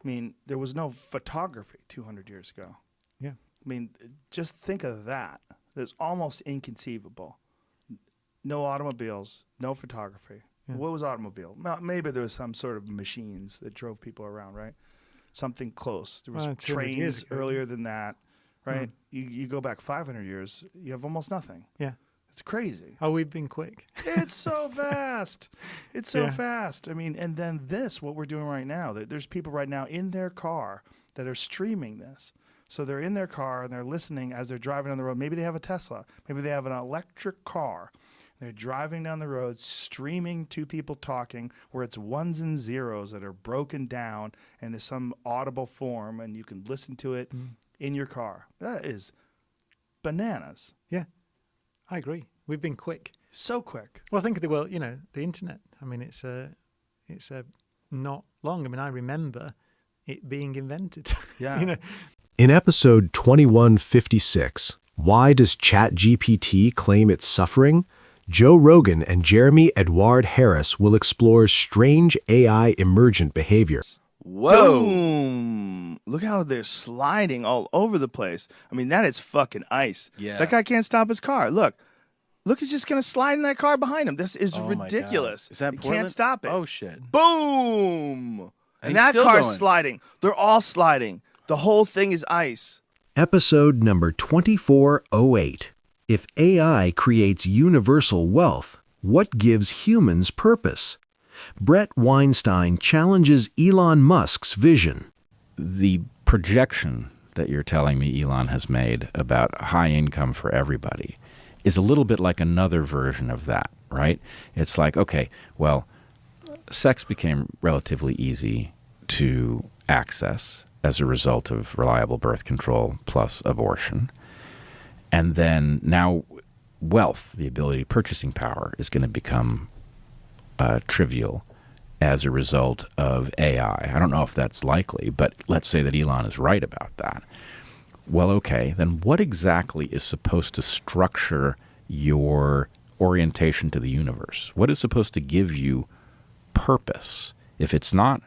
mean, there was no photography 200 years ago. Yeah. I mean, just think of that. It's almost inconceivable. No automobiles, no photography. Yeah. What was automobile? Maybe there was some sort of machines that drove people around, right? Something close. There was 200 years trains ago. earlier than that, right? You go back 500 years, you have almost nothing. Yeah. It's crazy. Oh, we've been quick. It's so fast. It's so fast. I mean, and then what we're doing right now, there's people right now in their car that are streaming this. So they're in their car and they're listening as they're driving on the road. Maybe they have a Tesla. Maybe they have an electric car. They're driving down the road, streaming two people talking, where it's ones and zeros that are broken down into some audible form, and you can listen to it in your car. That is bananas. Yeah, I agree. We've been quick. So quick. Well, think of the world. The internet. I mean, it's not long. I mean, I remember it being invented. Yeah. In episode 2156, Why Does ChatGPT Claim It's Suffering? Joe Rogan and Jeremy Edward Harris will explore strange AI emergent behavior. Whoa. Boom. Look how they're sliding all over the place. I mean, that is fucking ice. Yeah. That guy can't stop his car. Look, he's just going to slide in that car behind him. This is Oh my God. ridiculous. Is that You Portland? can't stop it. Oh, shit. Boom. And he's that still car's going. sliding. They're all sliding. The whole thing is ice. Episode number 2408. If AI creates universal wealth, what gives humans purpose? Brett Weinstein challenges Elon Musk's vision. The projection that you're telling me Elon has made about high income for everybody is a little bit like another version of that, right? It's like, okay, well, sex became relatively easy to access as a result of reliable birth control plus abortion. And then now wealth, the ability, purchasing power, is going to become trivial as a result of AI. I don't know if that's likely, but let's say that Elon is right about that. Well, okay, then what exactly is supposed to structure your orientation to the universe? What is supposed to give you purpose? If it's not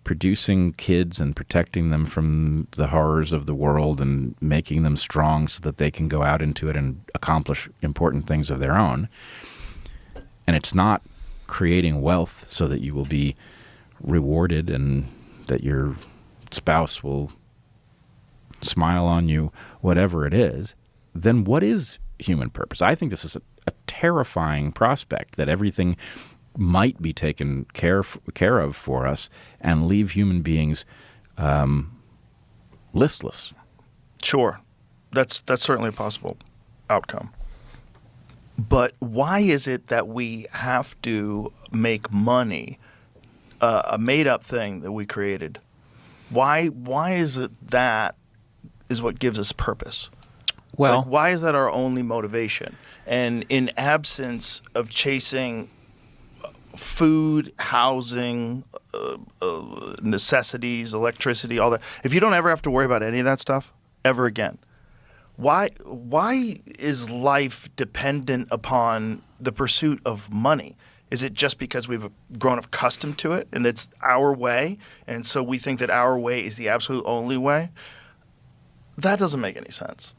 producing kids and protecting them from the horrors of the world and making them strong so that they can go out into it and accomplish important things of their own, and it's not creating wealth so that you will be rewarded and that your spouse will smile on you, whatever it is, then what is human purpose? I think this is a terrifying prospect, that everything might be taken care of for us and leave human beings listless. Sure. That's certainly a possible outcome. But why is it that we have to make money a made-up thing that we created? Why is it that is what gives us purpose? Well, Like, why is that our only motivation? And in absence of chasing food, housing, necessities, electricity, all that, if you don't ever have to worry about any of that stuff ever again, why is life dependent upon the pursuit of money? Is it just because we've grown accustomed to it and it's our way, and so we think that our way is the absolute only way? That doesn't make any sense.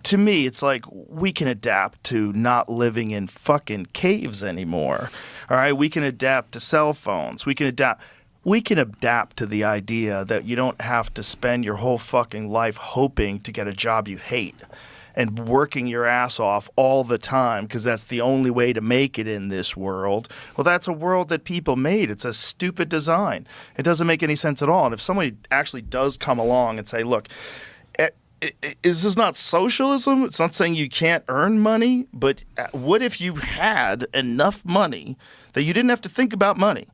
To me, it's like we can adapt to not living in fucking caves anymore. All right, we can adapt to cell phones. We can adapt to the idea that you don't have to spend your whole fucking life hoping to get a job you hate and working your ass off all the time because that's the only way to make it in this world. Well, that's a world that people made. It's a stupid design. It doesn't make any sense at all. And if somebody actually does come along and say, look, is this not socialism? It's not saying you can't earn money, but what if you had enough money that you didn't have to think about money?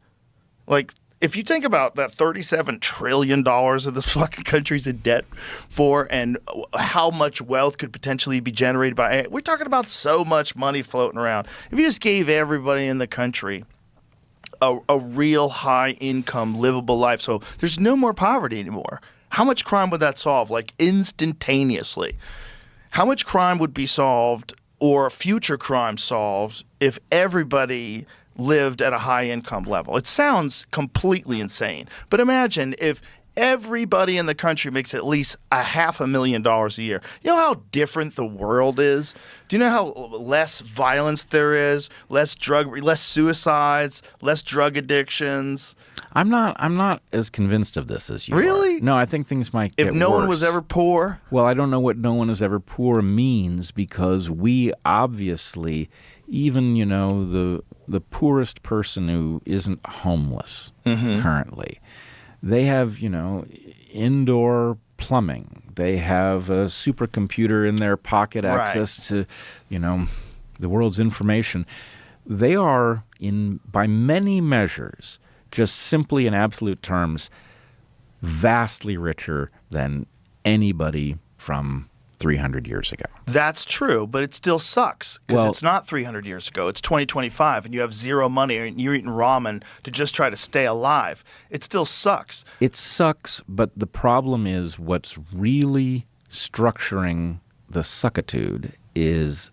Like, if you think about that $37 trillion of this fucking country's in debt for, and how much wealth could potentially be generated by, we're talking about so much money floating around. If you just gave everybody in the country a real high income, livable life, so there's no more poverty anymore, how much crime would that solve? Like instantaneously. How much crime would be solved, or future crime solved, if everybody lived at a high income level? It sounds completely insane, but imagine if everybody in the country makes at least $500,000 a year. You know how different the world is? Do you know how less violence there is, less suicides, less drug addictions? I'm not as convinced of this as you are. Really? No, I think things might get worse. If no one was ever poor? Well, I don't know what no one is ever poor means, because we obviously, even, the poorest person who isn't homeless currently, they have, indoor plumbing. They have a supercomputer in their pocket, access to, the world's information. They are, by many measures, just simply in absolute terms, vastly richer than anybody from 300 years ago. That's true, but it still sucks because it's not 300 years ago. It's 2025, and you have zero money, and you're eating ramen to just try to stay alive. It still sucks. It sucks, but the problem is what's really structuring the suckitude is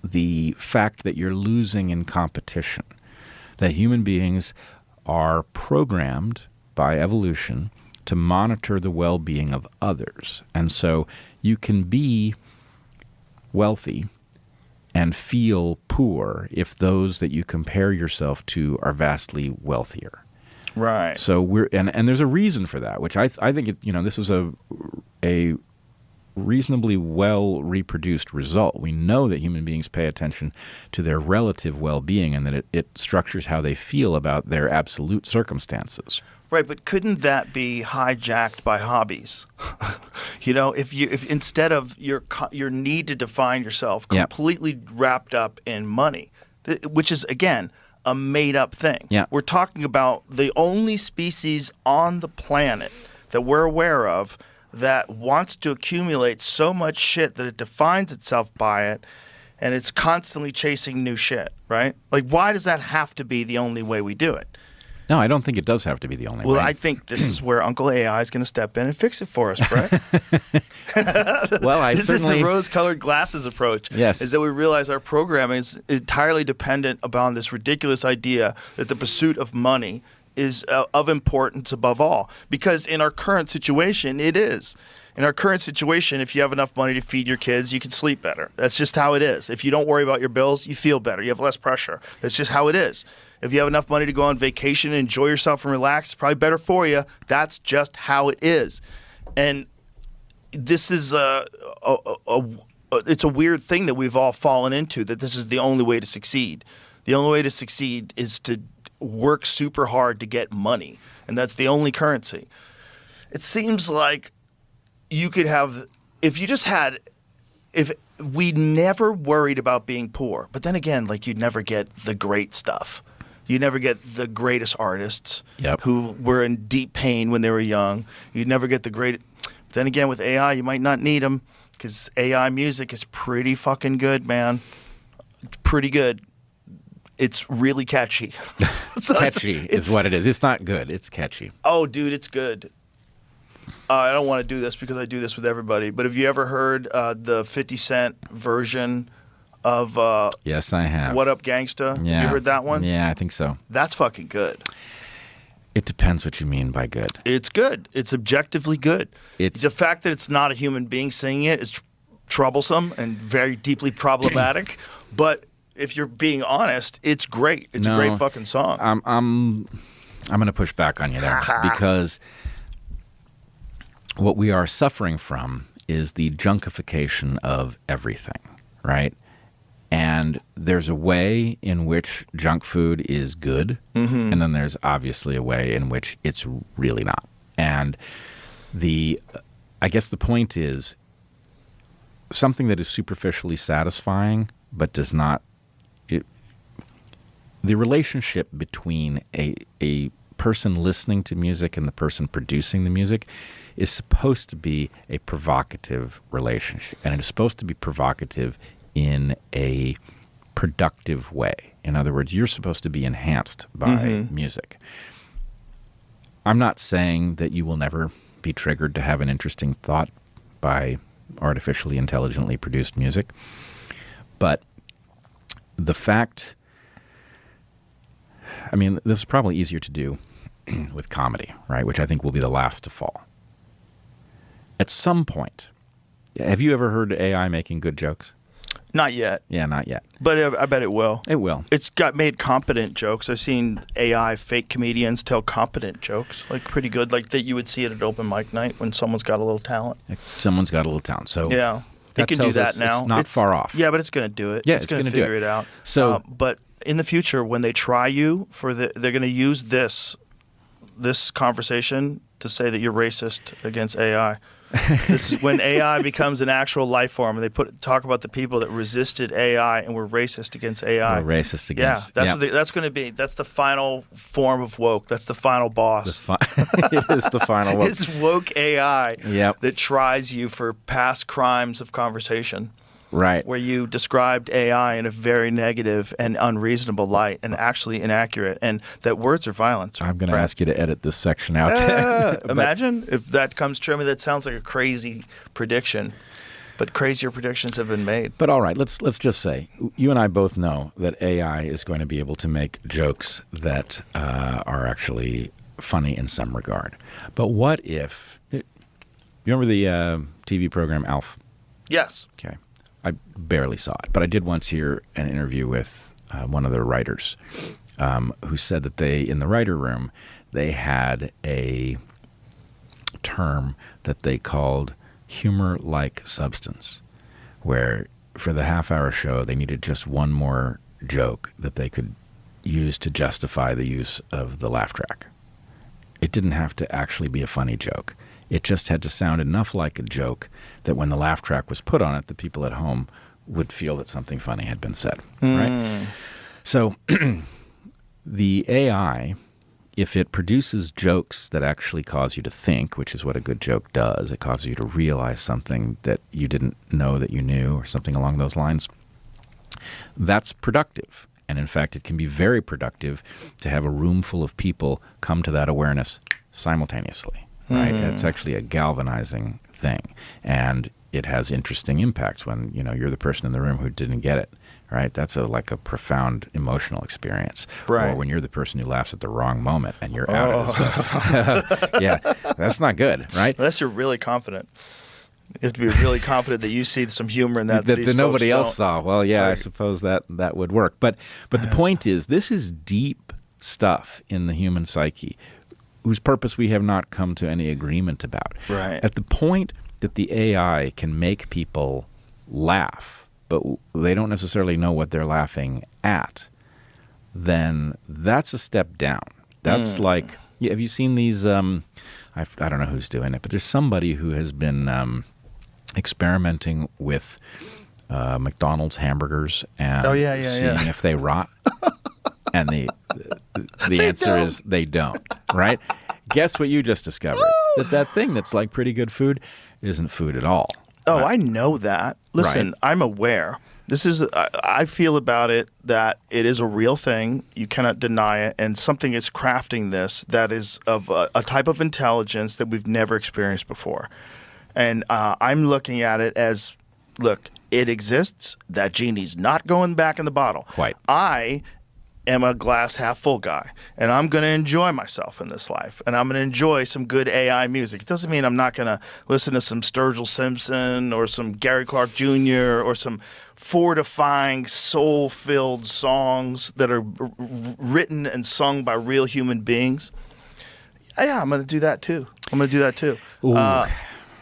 the fact that you're losing in competition, that human beings are programmed by evolution to monitor the well-being of others. And so you can be wealthy and feel poor if those that you compare yourself to are vastly wealthier. Right. So and there's a reason for that, which I think this is a reasonably well reproduced result. We know that human beings pay attention to their relative well-being, and that it structures how they feel about their absolute circumstances. Right, but couldn't that be hijacked by hobbies? If instead of your need to define yourself completely wrapped up in money, which is again a made-up thing. Yeah. We're talking about the only species on the planet that we're aware of that wants to accumulate so much shit that it defines itself by it, and it's constantly chasing new shit, right? Like, why does that have to be the only way we do it? No, I don't think it does have to be the only way. Well, I think this is where Uncle AI is going to step in and fix it for us, Brett. Well, This is the rose-colored glasses approach. Yes. Is that we realize our programming is entirely dependent upon this ridiculous idea that the pursuit of money is of importance above all. Because in our current situation, it is. In our current situation, if you have enough money to feed your kids, you can sleep better. That's just how it is. If you don't worry about your bills, you feel better. You have less pressure. That's just how it is. If you have enough money to go on vacation and enjoy yourself and relax, it's probably better for you. That's just how it is. And this is it's a weird thing that we've all fallen into, that this is the only way to succeed. The only way to succeed is to work super hard to get money, and that's the only currency. It seems like you could have, if we never worried about being poor, but then again, like, you'd never get the great stuff. You'd never get the greatest artists who were in deep pain when they were young. You'd never get the great. Then again, with AI, you might not need them, because AI music is pretty fucking good, man. Pretty good. It's really catchy. Catchy is what it is. It's not good. It's catchy. Oh, dude, it's good. I don't want to do this because I do this with everybody, but have you ever heard the 50 Cent version Yes, I have. What Up Gangsta? Yeah. You heard that one? Yeah, I think so. That's fucking good. It depends what you mean by good. It's good. It's objectively good. It's the fact that it's not a human being singing it is troublesome and very deeply problematic. But if you're being honest, it's great. It's a great fucking song. I'm going to push back on you there because what we are suffering from is the junkification of everything, right? And there's a way in which junk food is good, and then there's obviously a way in which it's really not. And I guess the point is something that is superficially satisfying but does not. The relationship between a person listening to music and the person producing the music is supposed to be a provocative relationship, and it is supposed to be provocative in a productive way. In other words, you're supposed to be enhanced by music. I'm not saying that you will never be triggered to have an interesting thought by artificially intelligently produced music, but the fact, I mean, this is probably easier to do with comedy, right, which I think will be the last to fall. At some point, have you ever heard AI making good jokes? Not yet. Yeah, not yet. But I bet it will. It will. It's got made competent jokes. I've seen AI fake comedians tell competent jokes, like pretty good, like that you would see at an open mic night when someone's got a little talent. Someone's got a little talent. So yeah, it can do tells that us now. It's not far off. Yeah, but it's going to do it. Yeah, it's going to figure it out. So, but in the future, when they try you they're going to use this conversation to say that you're racist against AI. This is when AI becomes an actual life form, and they talk about the people that resisted AI and were racist against AI. We're racist against. Yeah, that's going to be. That's the final form of woke. That's the final boss. It is the final woke. It's woke AI Yep. that tries you for past crimes of conversation. Right. Where you described AI in a very negative and unreasonable light and actually inaccurate, and that words are violence. I'm going to ask you to edit this section out. Imagine if that comes true. I mean, that sounds like a crazy prediction, but crazier predictions have been made. But all right, let's just say you and I both know that AI is going to be able to make jokes that are actually funny in some regard. But what if you remember the TV program Alf? Yes. Okay. I barely saw it, but I did once hear an interview with one of the writers who said that in the writer room, they had a term that they called humor-like substance, where for the half-hour show, they needed just one more joke that they could use to justify the use of the laugh track. It didn't have to actually be a funny joke. It just had to sound enough like a joke that when the laugh track was put on it, the people at home would feel that something funny had been said, right? So the AI, if it produces jokes that actually cause you to think, which is what a good joke does, it causes you to realize something that you didn't know that you knew or something along those lines, that's productive. And in fact, it can be very productive to have a room full of people come to that awareness simultaneously. Right, it's actually a galvanizing thing, and it has interesting impacts when you're the person in the room who didn't get it. Right, that's like a profound emotional experience. Right, or when you're the person who laughs at the wrong moment and you're out. Yeah, that's not good. Right, unless you're really confident. You have to be really confident that you see some humor in that that nobody else don't. saw. Well, yeah, I suppose that would work. But the point is, this is deep stuff in the human psyche, whose purpose we have not come to any agreement about. Right. At the point that the AI can make people laugh, but they don't necessarily know what they're laughing at, then that's a step down. That's like, have you seen these, I don't know who's doing it, but there's somebody who has been experimenting with McDonald's hamburgers and seeing if they rot. And the answer is they don't, right? Guess what you just discovered? That thing that's like pretty good food isn't food at all. Oh, right? I know that. Listen, Right. I'm aware. I feel about it that it is a real thing. You cannot deny it. And something is crafting this that is of a type of intelligence that we've never experienced before. And I'm looking at it as look, it exists. That genie's not going back in the bottle. Quite. I am a glass half full guy, and I'm going to enjoy myself in this life, and I'm going to enjoy some good AI music. It doesn't mean I'm not going to listen to some Sturgill Simpson or some Gary Clark Jr. or some fortifying, soul-filled songs that are written and sung by real human beings. Yeah, I'm going to do that too.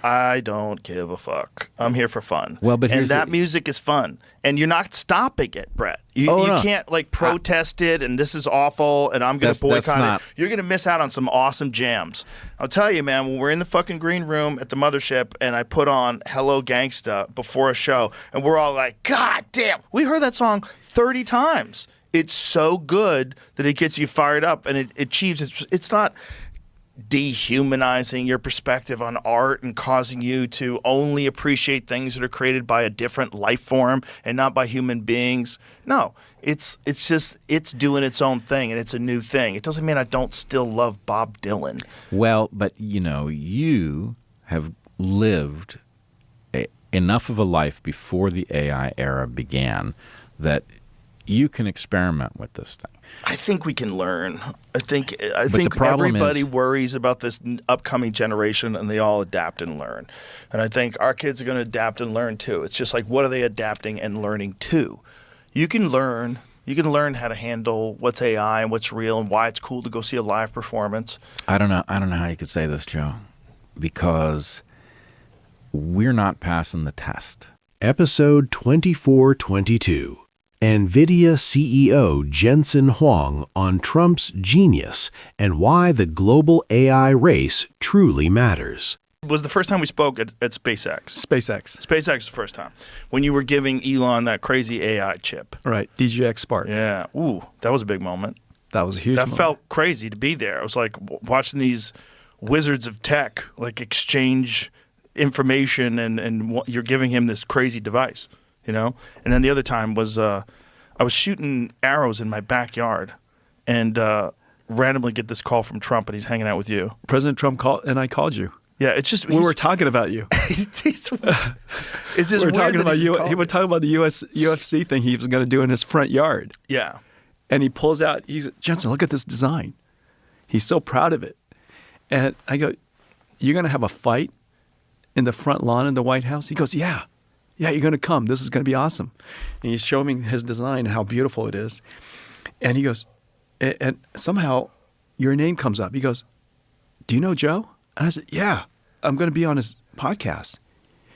I don't give a fuck. I'm here for fun. Well, but and that music is fun, and you're not stopping it, Brett. You can't like protest it, and this is awful, and I'm going to boycott it. You're going to miss out on some awesome jams. I'll tell you, man. When we're in the fucking green room at the mothership, and I put on "Hello Gangsta" before a show, and we're all like, "God damn, we heard that song 30 times." It's so good that it gets you fired up, and it achieves. It's not dehumanizing your perspective on art and causing you to only appreciate things that are created by a different life form and not by human beings. No, it's just doing its own thing, and it's a new thing. It doesn't mean I don't still love Bob Dylan. Well, but you have lived enough of a life before the AI era began that you can experiment with this thing. I think we can learn. I think everybody worries about this upcoming generation, and they all adapt and learn. And I think our kids are going to adapt and learn too. It's just like, what are they adapting and learning to? You can learn how to handle what's AI and what's real and why it's cool to go see a live performance. I don't know how you could say this, Joe, because we're not passing the test. Episode 2422. NVIDIA CEO Jensen Huang on Trump's genius and why the global AI race truly matters. It was the first time we spoke at SpaceX. SpaceX the first time. When you were giving Elon that crazy AI chip. Right, DGX Spark. Yeah. Ooh, that was a big moment. That was a huge moment. That felt crazy to be there. I was like watching these wizards of tech like exchange information and you're giving him this crazy device. And then the other time was I was shooting arrows in my backyard and randomly get this call from Trump, and he's hanging out with you. President Trump called, and I called you. Yeah, it's just we were talking about you. It's just we were talking about you. He was talking about the UFC thing he was going to do in his front yard. Yeah, and he pulls out. He's Jensen, look at this design. He's so proud of it. And I go, you're going to have a fight in the front lawn in the White House? He goes, yeah. Yeah, you're going to come. This is going to be awesome. And he's showing me his design and how beautiful it is. And he goes, and somehow your name comes up. He goes, do you know Joe? And I said, yeah, I'm going to be on his podcast.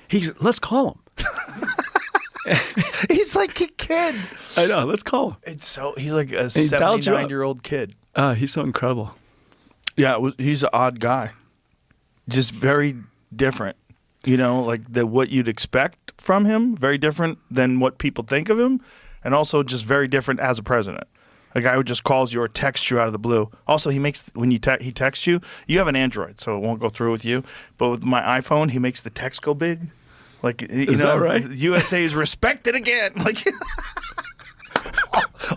He goes, let's call him. He's like a kid. I know, let's call him. He's like a 79-year-old kid. He's so incredible. Yeah, he's an odd guy. Just very different. Like what you'd expect from him, very different than what people think of him, and also just very different as a president. A guy who just calls you or texts you out of the blue. Also, when he texts you, you have an Android, so it won't go through with you. But with my iPhone, he makes the text go big. Like, is that right? USA is respected again. Like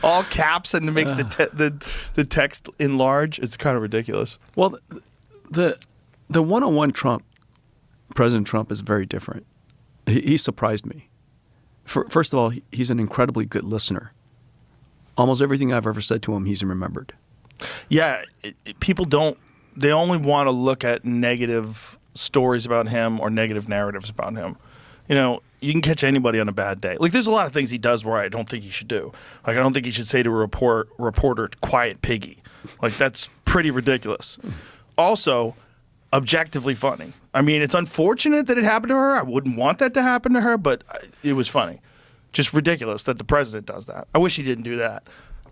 all caps, and it makes the text enlarge. It's kind of ridiculous. Well, the one-on-one President Trump is very different. He surprised me. First of all, he's an incredibly good listener. Almost everything I've ever said to him, he's remembered. Yeah, people they only want to look at negative stories about him or negative narratives about him. You can catch anybody on a bad day. Like, there's a lot of things he does where I don't think he should do. Like, I don't think he should say to a reporter, quiet piggy. Like, that's pretty ridiculous. Also, objectively funny. I mean, it's unfortunate that it happened to her. I wouldn't want that to happen to her, but it was funny. Just ridiculous that the president does that. I wish he didn't do that.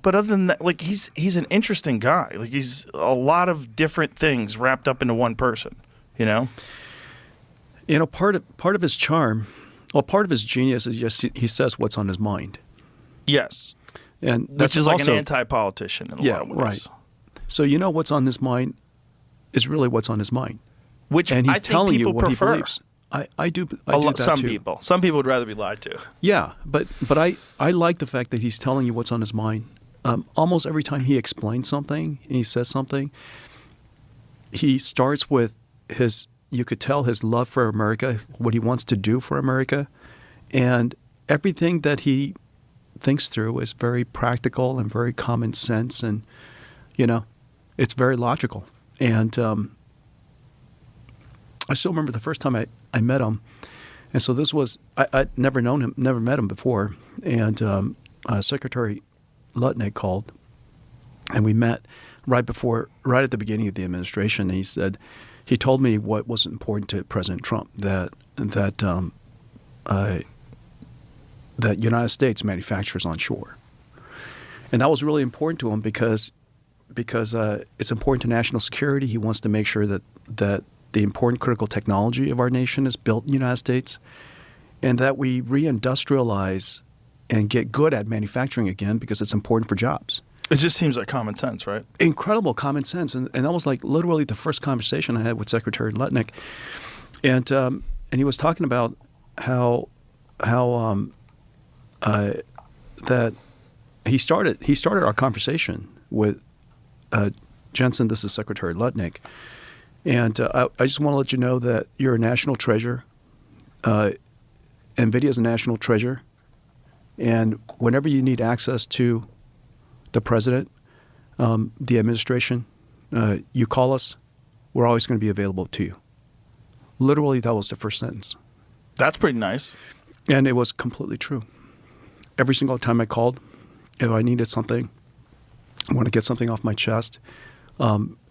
But other than that, like, he's an interesting guy. Like, he's a lot of different things wrapped up into one person, part of his charm, part of his genius is just he says what's on his mind. Yes. And which is like an anti-politician in a lot of ways. Right. So what's on his mind is really what's on his mind. And he's telling you what prefer. He believes. I do that some too. people. Some people would rather be lied to. Yeah, but I like the fact that he's telling you what's on his mind. Almost every time he explains something and he says something, he starts with you could tell his love for America, what he wants to do for America, And everything that he thinks through is very practical and very common sense, and, it's very logical. And I still remember the first time I met him. And so this was, I'd never known him, never met him before. And Secretary Lutnick called, and we met right at the beginning of the administration. And he told me what was important to President Trump, that United States manufactures onshore. And that was really important to him because it's important to national security. He wants to make sure that the important critical technology of our nation is built in the United States, and that we reindustrialize and get good at manufacturing again, because it's important for jobs. It just seems like common sense, right? Incredible common sense. And that was like literally the first conversation I had with Secretary Lutnick. And he was talking about how that he started our conversation with Jensen. This is Secretary Lutnick. And I just want to let you know that you're a national treasure. NVIDIA is a national treasure. And whenever you need access to the president, the administration, you call us. We're always going to be available to you. Literally, that was the first sentence. That's pretty nice. And it was completely true. Every single time I called, if I needed something, I want to get something off my chest,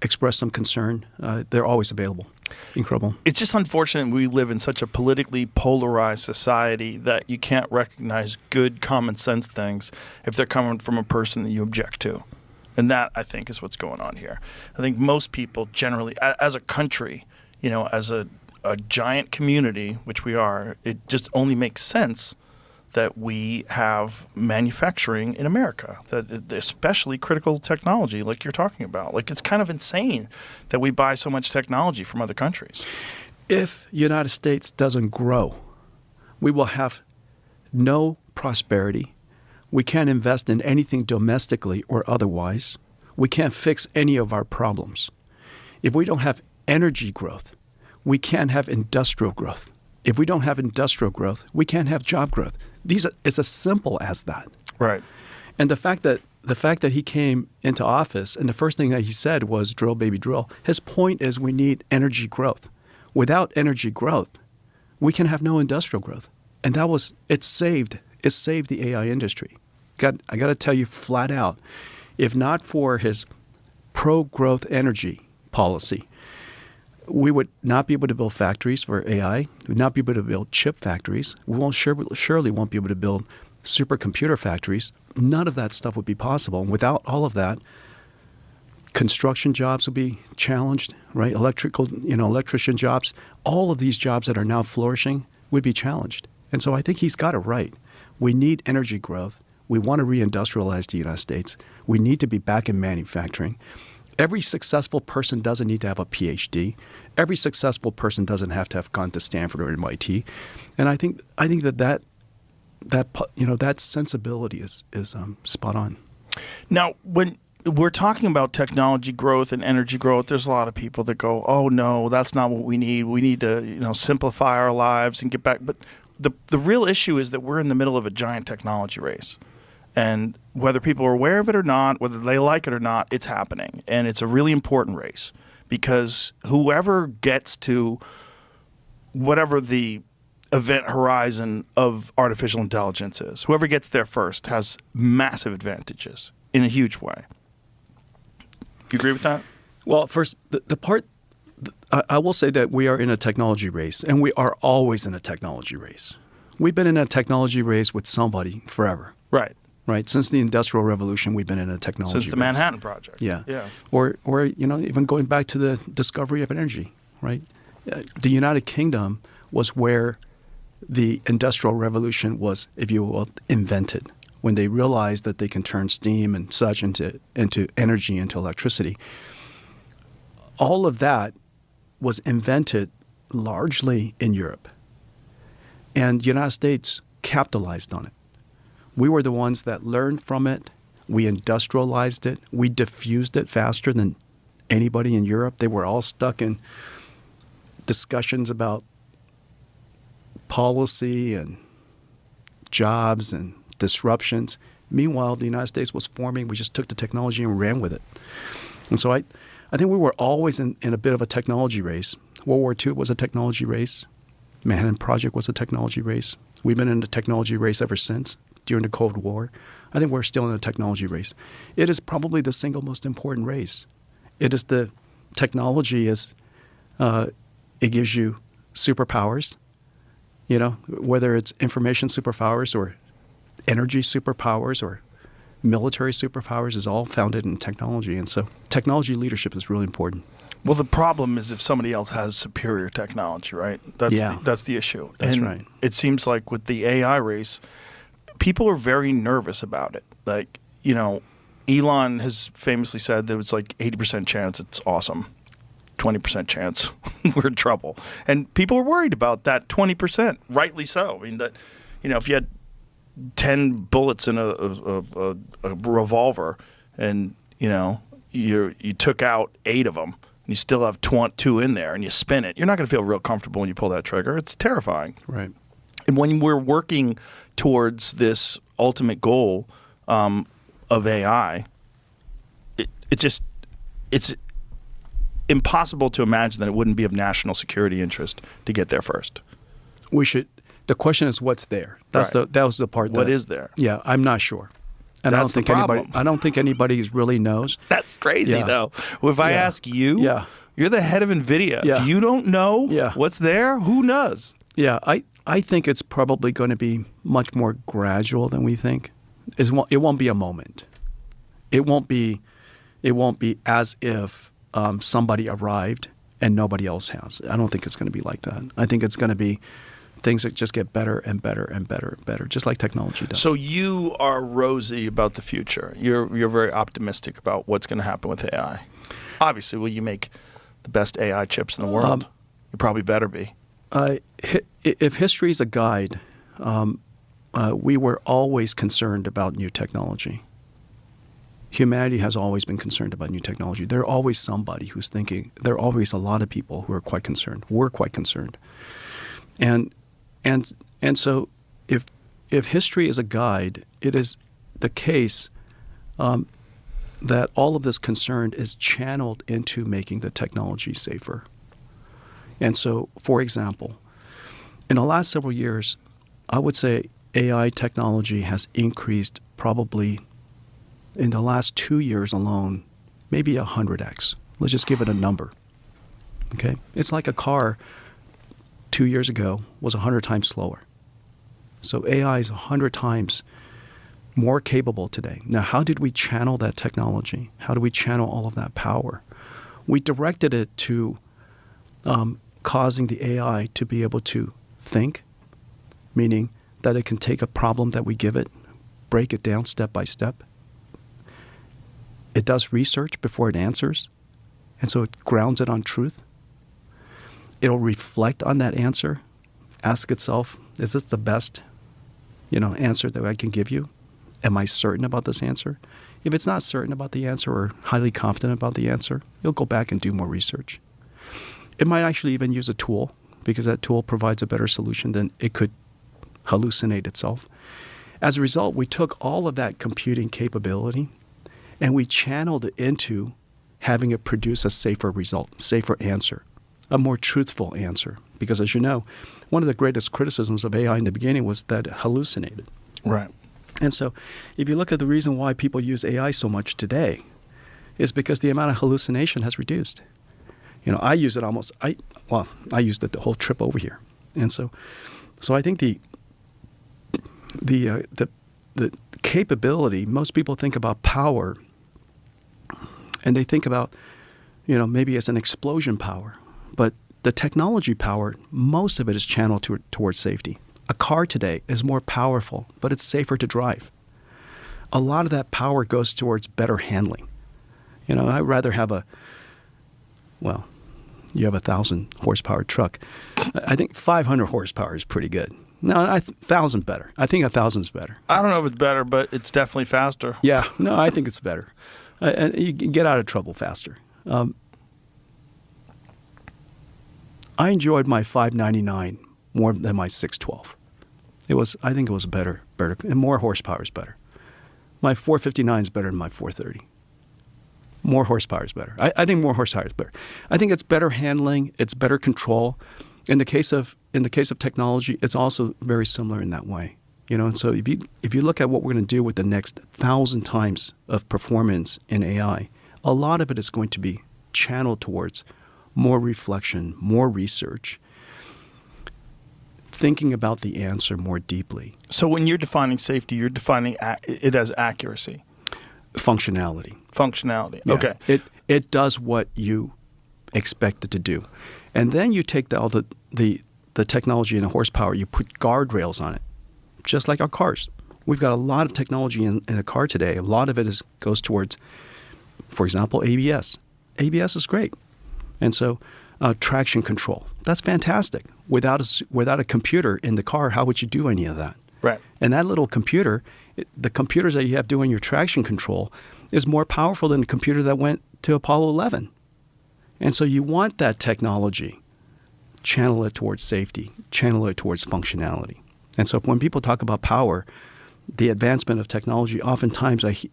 express some concern, they're always available. Incredible. It's just unfortunate we live in such a politically polarized society that you can't recognize good common sense things if they're coming from a person that you object to. And that, I think, is what's going on here. I think most people generally, as a country, as a giant community, which we are, it just only makes sense that we have manufacturing in America, that especially critical technology like you're talking about. Like, it's kind of insane that we buy so much technology from other countries. If the United States doesn't grow, we will have no prosperity. We can't invest in anything domestically or otherwise. We can't fix any of our problems. If we don't have energy growth, we can't have industrial growth. If we don't have industrial growth, we can't have job growth. It's as simple as that. Right. And the fact that he came into office and the first thing that he said was drill, baby, drill. His point is we need energy growth. Without energy growth, we can have no industrial growth. And it saved the AI industry. I got to tell you flat out, if not for his pro-growth energy policy, we would not be able to build factories for AI. We would not be able to build chip factories. We surely won't be able to build supercomputer factories. None of that stuff would be possible. And without all of that, construction jobs would be challenged, right? Electrician jobs. All of these jobs that are now flourishing would be challenged. And so I think he's got it right. We need energy growth. We want to reindustrialize the United States. We need to be back in manufacturing. Every successful person doesn't need to have a PhD. Every successful person doesn't have to have gone to Stanford or MIT. And I think that sensibility is spot on. Now, when we're talking about technology growth and energy growth, there's a lot of people that go, "Oh no, that's not what we need. We need to, simplify our lives and get back." But the real issue is that we're in the middle of a giant technology race. And whether people are aware of it or not, whether they like it or not, it's happening. And it's a really important race, because whoever gets to whatever the event horizon of artificial intelligence is, whoever gets there first has massive advantages in a huge way. Do you agree with that? Well, first, I will say that we are in a technology race, and we are always in a technology race. We've been in a technology race with somebody forever. Right. Since the Industrial Revolution, we've been in a technology race. Since the Manhattan Project. Yeah. Or even going back to the discovery of energy, right? The United Kingdom was where the Industrial Revolution was, if you will, invented, when they realized that they can turn steam and such into energy, into electricity. All of that was invented largely in Europe. And the United States capitalized on it. We were the ones that learned from it. We industrialized it. We diffused it faster than anybody in Europe. They were all stuck in discussions about policy and jobs and disruptions. Meanwhile, the United States was forming. We just took the technology and ran with it. And so I think we were always in a bit of a technology race. World War II was a technology race. Manhattan Project was a technology race. We've been in the technology race ever since, during the Cold War. I think we're still in a technology race. It is probably the single most important race. It is the technology it gives you superpowers, whether it's information superpowers or energy superpowers or military superpowers is all founded in technology. And so technology leadership is really important. Well, the problem is if somebody else has superior technology, right? That's the issue. That's and right. It seems like with the AI race, people are very nervous about it. Like, Elon has famously said that it's like 80% chance it's awesome, 20% chance we're in trouble. And people are worried about that 20%, rightly so. I mean, if you had 10 bullets in a revolver and, you took out 8 of them, and you still have 2 in there and you spin it, you're not going to feel real comfortable when you pull that trigger. It's terrifying. Right. And when we're working towards this ultimate goal of AI, it's impossible to imagine that it wouldn't be of national security interest to get there first. The question is what's there. That was the part. What is there? Yeah, I'm not sure. And That's the problem. I don't think anybody really knows. That's crazy, though. Well, if I ask you, you're the head of NVIDIA. Yeah. If you don't know Yeah. what's there, who knows? Yeah, I think it's probably going to be much more gradual than we think. It won't be a moment. It won't be as if somebody arrived and nobody else has. I don't think it's going to be like that. I think it's going to be things that just get better and better and better and better, just like technology does. So you are rosy about the future. You're very optimistic about what's going to happen with AI. Obviously, will you make the best AI chips in the world? You probably better be. If history is a guide, we were always concerned about new technology. Humanity has always been concerned about new technology. There are always somebody who's thinking. There are always a lot of people who are quite concerned. We're quite concerned. And so if history is a guide, it is the case that all of this concern is channeled into making the technology safer. And so, for example, in the last several years, I would say AI technology has increased probably in the last 2 years alone, maybe 100x. Let's just give it a number. Okay? It's like a car 2 years ago was 100 times slower. So AI is 100 times more capable today. Now, how did we channel that technology? How do we channel all of that power? We directed it to causing the AI to be able to think, meaning that it can take a problem that we give it, break it down step by step. It does research before it answers, and so it grounds it on truth. It'll reflect on that answer, ask itself, is this the best, answer that I can give you? Am I certain about this answer? If it's not certain about the answer or highly confident about the answer, you'll go back and do more research. It might actually even use a tool, because that tool provides a better solution than it could hallucinate itself. As a result, we took all of that computing capability and we channeled it into having it produce a safer result, safer answer, a more truthful answer. Because as you know, one of the greatest criticisms of AI in the beginning was that it hallucinated. Right. And so if you look at the reason why people use AI so much today, is because the amount of hallucination has reduced. I use it I used it the whole trip over here. And so I think the capability, most people think about power and they think about, maybe as an explosion power. But the technology power, most of it is channeled towards safety. A car today is more powerful, but it's safer to drive. A lot of that power goes towards better handling. I'd rather have you have a 1,000 horsepower truck. I think 500 horsepower is pretty good. No, 1,000 better. I think 1,000 is better. I don't know if it's better, but it's definitely faster. Yeah, no, I think it's better. And you can get out of trouble faster. I enjoyed my 599 more than my 612. I think it was better. better, and more horsepower is better. My 459 is better than my 430. More horsepower is better. I think more horsepower is better. I think it's better handling. It's better control. In the case of technology, it's also very similar in that way. And so if you look at what we're going to do with the next 1,000 times of performance in AI, a lot of it is going to be channeled towards more reflection, more research, thinking about the answer more deeply. So when you're defining safety, you're defining it as accuracy. Functionality. Functionality. Yeah. Okay. It does what you expect it to do. And then you take all the technology and the horsepower, you put guardrails on it, just like our cars. We've got a lot of technology in a car today. A lot of it goes towards, for example, ABS. ABS is great. And so traction control, that's fantastic. Without a computer in the car, how would you do any of that? Right. And that little computer, the computers that you have doing your traction control is more powerful than the computer that went to Apollo 11. And so you want that technology, channel it towards safety, channel it towards functionality. And so when people talk about power, the advancement of technology, oftentimes I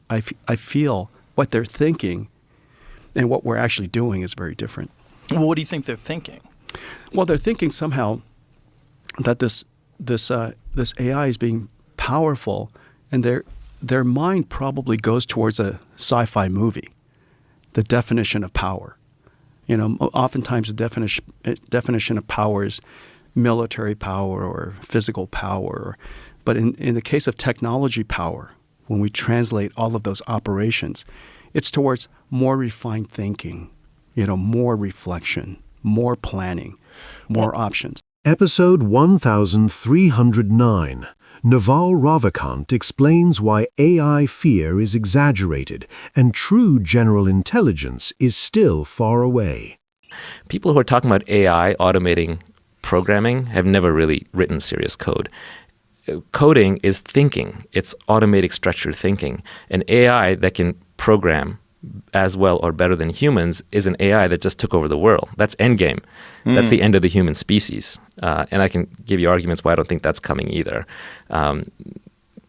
feel what they're thinking and what we're actually doing is very different. Well, what do you think they're thinking? Well, they're thinking somehow that this AI is being powerful, and their mind probably goes towards a sci-fi movie, the definition of power. Oftentimes the definition of power is military power or physical power. But in the case of technology power, when we translate all of those operations, it's towards more refined thinking, more reflection, more planning, more options. Episode 1309. Naval Ravikant explains why AI fear is exaggerated and true general intelligence is still far away. People who are talking about AI automating programming have never really written serious code. Coding is thinking. It's automatic structured thinking. An AI that can program as well or better than humans is an AI that just took over the world. That's endgame. That's the end of the human species. And I can give you arguments why I don't think that's coming either.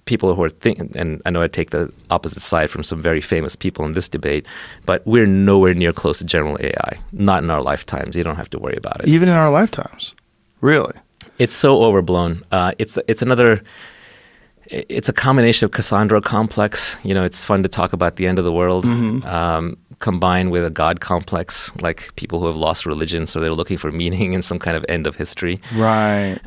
People who are thinking, and I know I take the opposite side from some very famous people in this debate, but we're nowhere near close to general AI. Not in our lifetimes. You don't have to worry about it. Even in our lifetimes? Really? It's so overblown. It's a combination of Cassandra complex. It's fun to talk about the end of the world, combined with a God complex, like people who have lost religion, so they're looking for meaning in some kind of end of history. Right.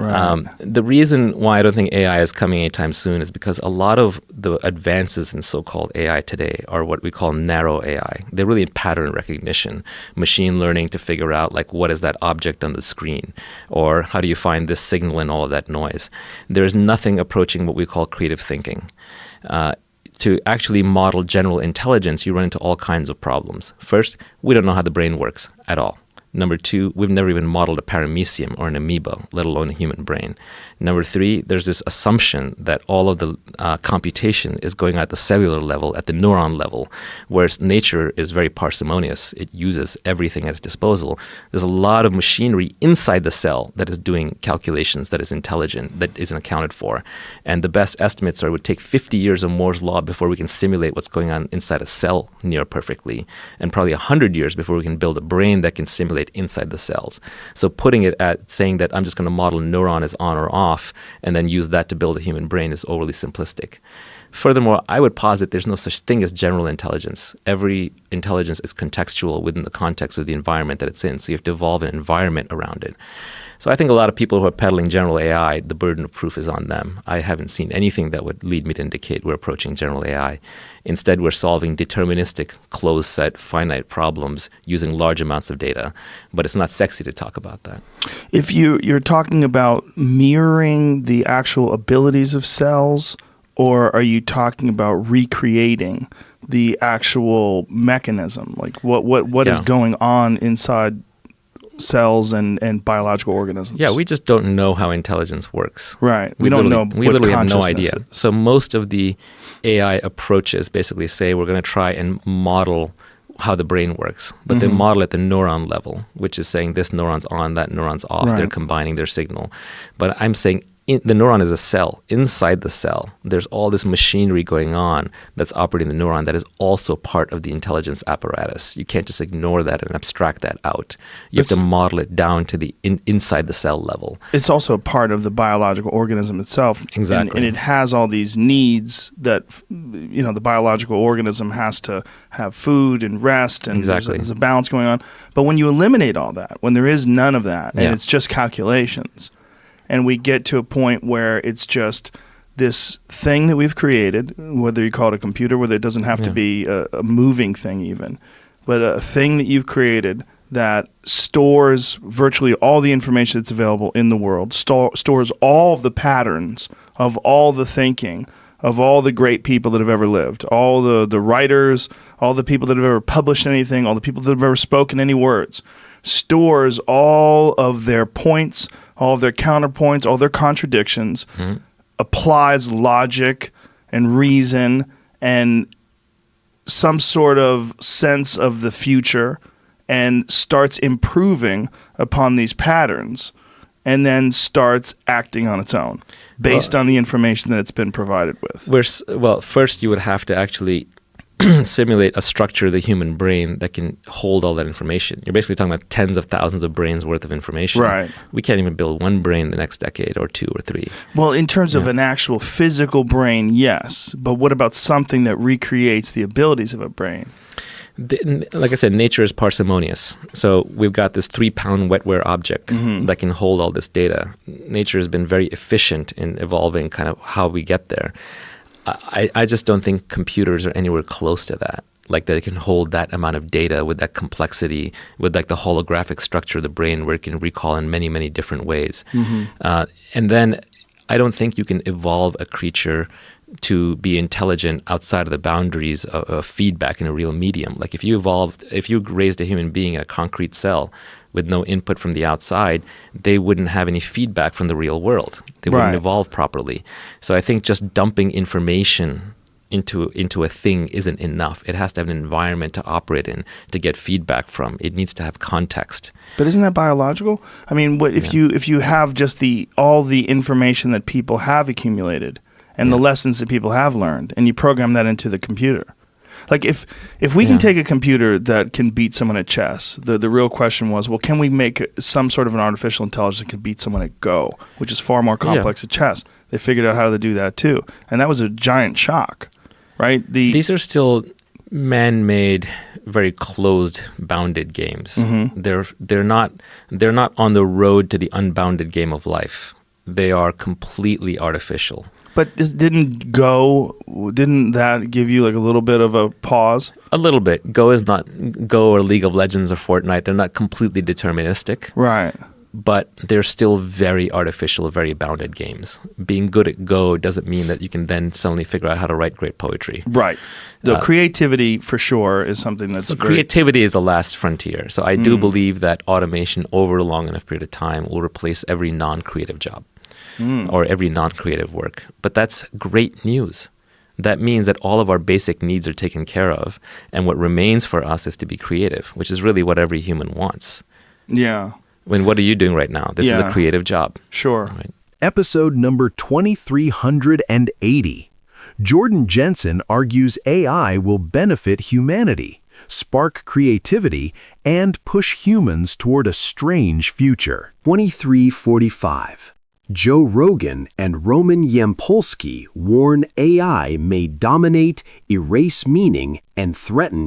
The reason why I don't think AI is coming anytime soon is because a lot of the advances in so-called AI today are what we call narrow AI. They're really in pattern recognition, machine learning to figure out, like, what is that object on the screen, or how do you find this signal in all of that noise. There's nothing approaching what we call creative thinking. To actually model general intelligence, you run into all kinds of problems. First, we don't know how the brain works at all. Number two, we've never even modeled a paramecium or an amoeba, let alone a human brain. Number three, there's this assumption that all of the computation is going at the cellular level, at the neuron level, whereas nature is very parsimonious. It uses everything at its disposal. There's a lot of machinery inside the cell that is doing calculations, that is intelligent, that isn't accounted for. And the best estimates are it would take 50 years of Moore's law before we can simulate what's going on inside a cell near perfectly, and probably 100 years before we can build a brain that can simulate inside the cells. So putting it at saying that I'm just going to model a neuron as on or off and then use that to build a human brain is overly simplistic. Furthermore, I would posit there's no such thing as general intelligence. Every intelligence is contextual within the context of the environment that it's in. So you have to evolve an environment around it. So I think a lot of people who are peddling general AI, the burden of proof is on them. I haven't seen anything that would lead me to indicate we're approaching general AI. Instead, we're solving deterministic, closed-set, finite problems using large amounts of data. But it's not sexy to talk about that. If you're talking about mirroring the actual abilities of cells, or are you talking about recreating the actual mechanism? Like what is going on inside cells and biological organisms? Yeah, we just don't know how intelligence works. Right. We don't know. We literally have no idea. So most of the AI approaches basically say we're going to try and model how the brain works, but they model at the neuron level, which is saying this neuron's on, that neuron's off. Right. They're combining their signal. But I'm saying the neuron is a cell. Inside the cell, there's all this machinery going on that's operating the neuron that is also part of the intelligence apparatus. You can't just ignore that and abstract that out. You have to model it down to the inside the cell level. It's also a part of the biological organism itself. Exactly. And it has all these needs that, the biological organism has to have food and rest, and there's a balance going on. But when you eliminate all that, when there is none of that, and it's just calculations, and we get to a point where it's just this thing that we've created, whether you call it a computer, whether it doesn't have to be a moving thing even, but a thing that you've created that stores virtually all the information that's available in the world, stores all of the patterns of all the thinking of all the great people that have ever lived, all the writers, all the people that have ever published anything, all the people that have ever spoken any words, stores all of their points, all of their counterpoints, all their contradictions, applies logic and reason and some sort of sense of the future, and starts improving upon these patterns, and then starts acting on its own based on the information that it's been provided with. Well, first you would have to actually simulate a structure of the human brain that can hold all that information. You're basically talking about tens of thousands of brains worth of information. Right. We can't even build one brain the next decade or 2 or 3. Well, in terms of an actual physical brain, yes. But what about something that recreates the abilities of a brain? Like I said, nature is parsimonious. So we've got this 3-pound wetware object that can hold all this data. Nature has been very efficient in evolving kind of how we get there. I just don't think computers are anywhere close to that. Like they can hold that amount of data with that complexity, with like the holographic structure of the brain where it can recall in many, many different ways. And then I don't think you can evolve a creature to be intelligent outside of the boundaries of feedback in a real medium. Like if you raised a human being in a concrete cell with no input from the outside, they wouldn't have any feedback from the real world. They wouldn't evolve properly. So I think just dumping information into a thing isn't enough. It has to have an environment to operate in, to get feedback from. It needs to have context. But isn't that biological? I mean, if you have just all the information that people have accumulated and the lessons that people have learned, and you program that into the computer. Like if we can take a computer that can beat someone at chess, the real question was, well, can we make some sort of an artificial intelligence that can beat someone at Go, which is far more complex than chess? They figured out how to do that too, and that was a giant shock, right? These are still man-made, very closed, bounded games. They're not on the road to the unbounded game of life. They are completely artificial. But didn't that give you like a little bit of a pause? A little bit. Go or League of Legends or Fortnite. They're not completely deterministic. Right. But they're still very artificial, very bounded games. Being good at Go doesn't mean that you can then suddenly figure out how to write great poetry. Right. The creativity, for sure, is something that's creativity is the last frontier. So I do believe that automation over a long enough period of time will replace every non-creative job. Or every non-creative work. But that's great news. That means that all of our basic needs are taken care of, and what remains for us is to be creative, which is really what every human wants. Yeah. I mean, what are you doing right now? This is a creative job. Sure. Right? Episode number 2380. Jordan Jensen argues AI will benefit humanity, spark creativity, and push humans toward a strange future. 2345. Joe Rogan and Roman Yampolsky warn AI may dominate, erase meaning, and threaten